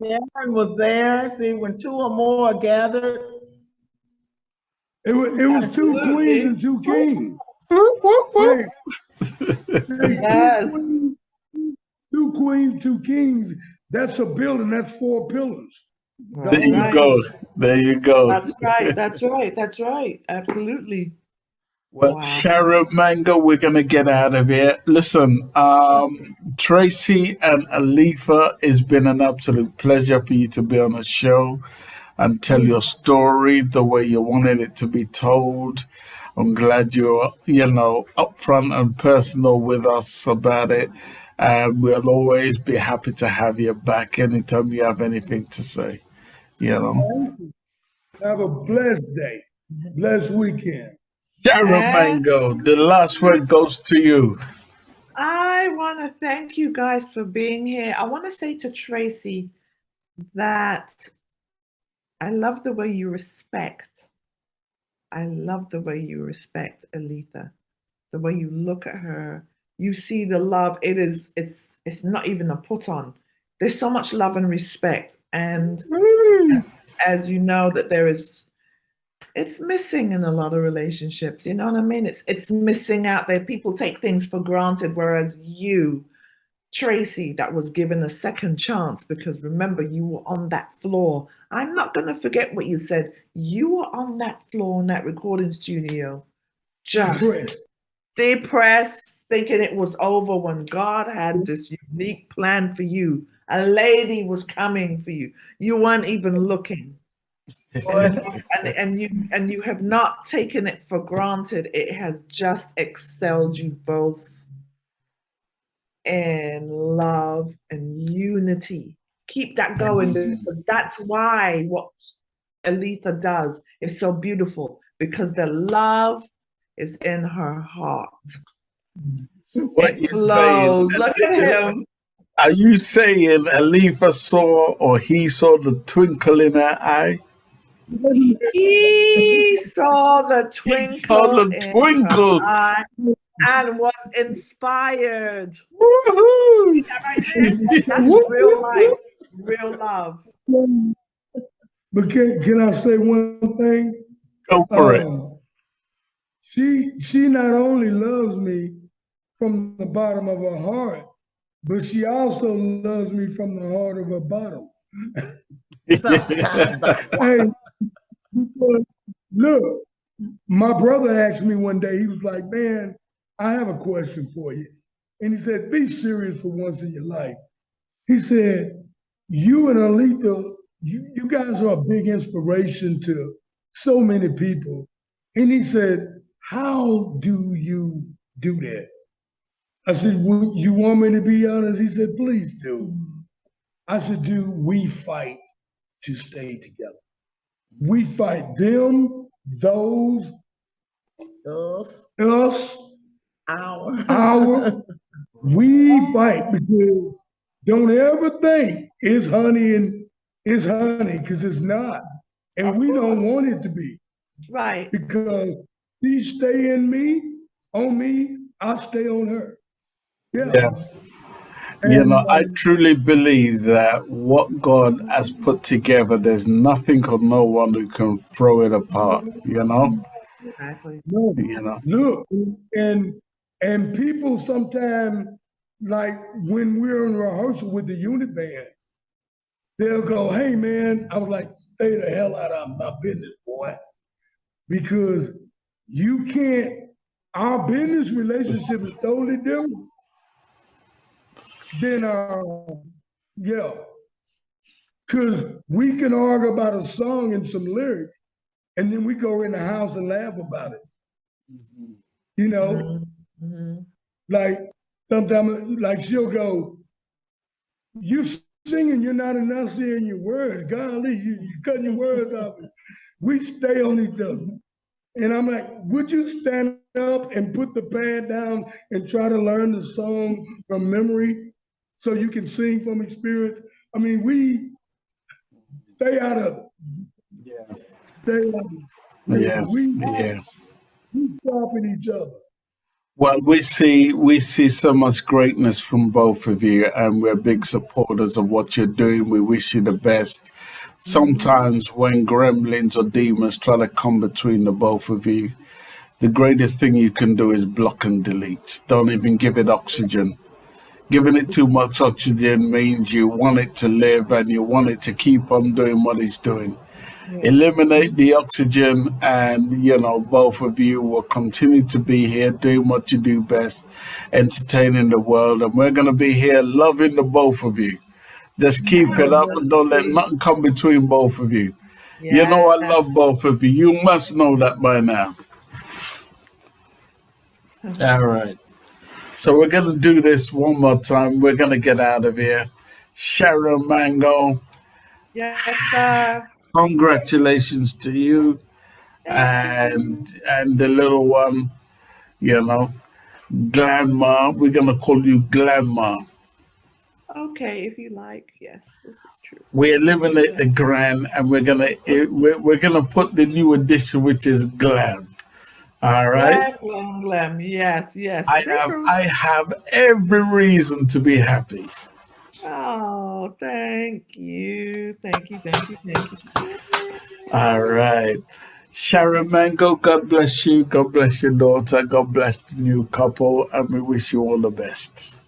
Sharon was there. See, when two or more are gathered. It was two queens and two kings. Yes. Two queens, two kings. That's a building. That's 4 pillars. There you go. There you go. That's right. That's right. That's right. Absolutely. Well, Sharon Mango, we're going to get out of here. Listen, Tracy and Aleatha, it's been an absolute pleasure for you to be on the show and tell your story the way you wanted it to be told. I'm glad you're, upfront and personal with us about it. And we'll always be happy to have you back anytime you have anything to say. Have a blessed day. Blessed weekend. Sharon Mango, the last word goes to you. I want to thank you guys for being here. I want to say to Tracy that I love the way you respect. I love the way you respect Aleatha, the way you look at her. You see the love. It's not even a put on. There's so much love and respect. And as you know, that it's missing in a lot of relationships. You know what I mean? It's missing out there. People take things for granted, whereas you, Tracy, that was given a second chance, because remember, you were on that floor. I'm not going to forget what you said. You were on that floor in that recording studio, just depressed, thinking it was over, when God had this unique plan for you. A lady was coming for you. You weren't even looking. And you have not taken it for granted. It has just excelled you both in love and unity. Keep that going, because that's why what Aleatha does is so beautiful, because the love is in her heart. What you saying? Look at him. Are you saying Aleatha saw, or he saw, the twinkle in her eye? He saw the He saw twinkle the in twinkle. her eye and was inspired. Woohoo! Is that right there? That's real life, real love. But can I say one thing? Go for it. She not only loves me from the bottom of her heart, but she also loves me from the heart of her bottom. Hey, because, look, my brother asked me one day, he was like, man, I have a question for you. And he said, be serious for once in your life. He said, you and Aleatha, you guys are a big inspiration to so many people. And he said, how do you do that? I said, you want me to be honest? He said, please do. I said, we fight to stay together. We fight them, those, us, our. We fight because don't ever think it's honey and it's honey, because it's not. And we don't want it to be. Right. Because she stay in me, on me, I stay on her. Yeah. You know, I truly believe that what God has put together, there's nothing or no one who can throw it apart, you know? Exactly. No, You know. look, and people sometimes, like when we're in rehearsal with the unit band, they'll go, hey man, I was like, stay the hell out of my business, boy. Because you can't, our business relationship is totally different than because we can argue about a song and some lyrics, and then we go in the house and laugh about it. You know, like sometimes, like she'll go, you singing, you're not enunciating your words. Golly, you're cutting your words off. We stay on each other. And I'm like, would you stand up and put the pad down and try to learn the song from memory so you can sing from experience? I mean, we stay out of it. Yeah. Stay out of it. We stopping each other. Well, we see so much greatness from both of you, and we're big supporters of what you're doing. We wish you the best. Sometimes when gremlins or demons try to come between the both of you, the greatest thing you can do is block and delete. Don't even give it oxygen. Giving it too much oxygen means you want it to live and you want it to keep on doing what it's doing. Eliminate the oxygen, and you know, both of you will continue to be here doing what you do best, entertaining the world, and we're going to be here loving the both of you. Just keep it up and don't let nothing come between both of you. You know I love both of you. You must know that by now. All right. So we're going to do this one more time. We're going to get out of here. Sharon Mango. Yes, sir. Congratulations to you and the little one, you know, Grandma. We're going to call you Grandma. Okay, if you like. Yes, this is true. We eliminate the grand, and we're gonna put the new addition, which is glam. All right. Glam. Yes. I have every reason to be happy. Oh, thank you. All right. Sharon Mango, God bless you. God bless your daughter. God bless the new couple. And we wish you all the best.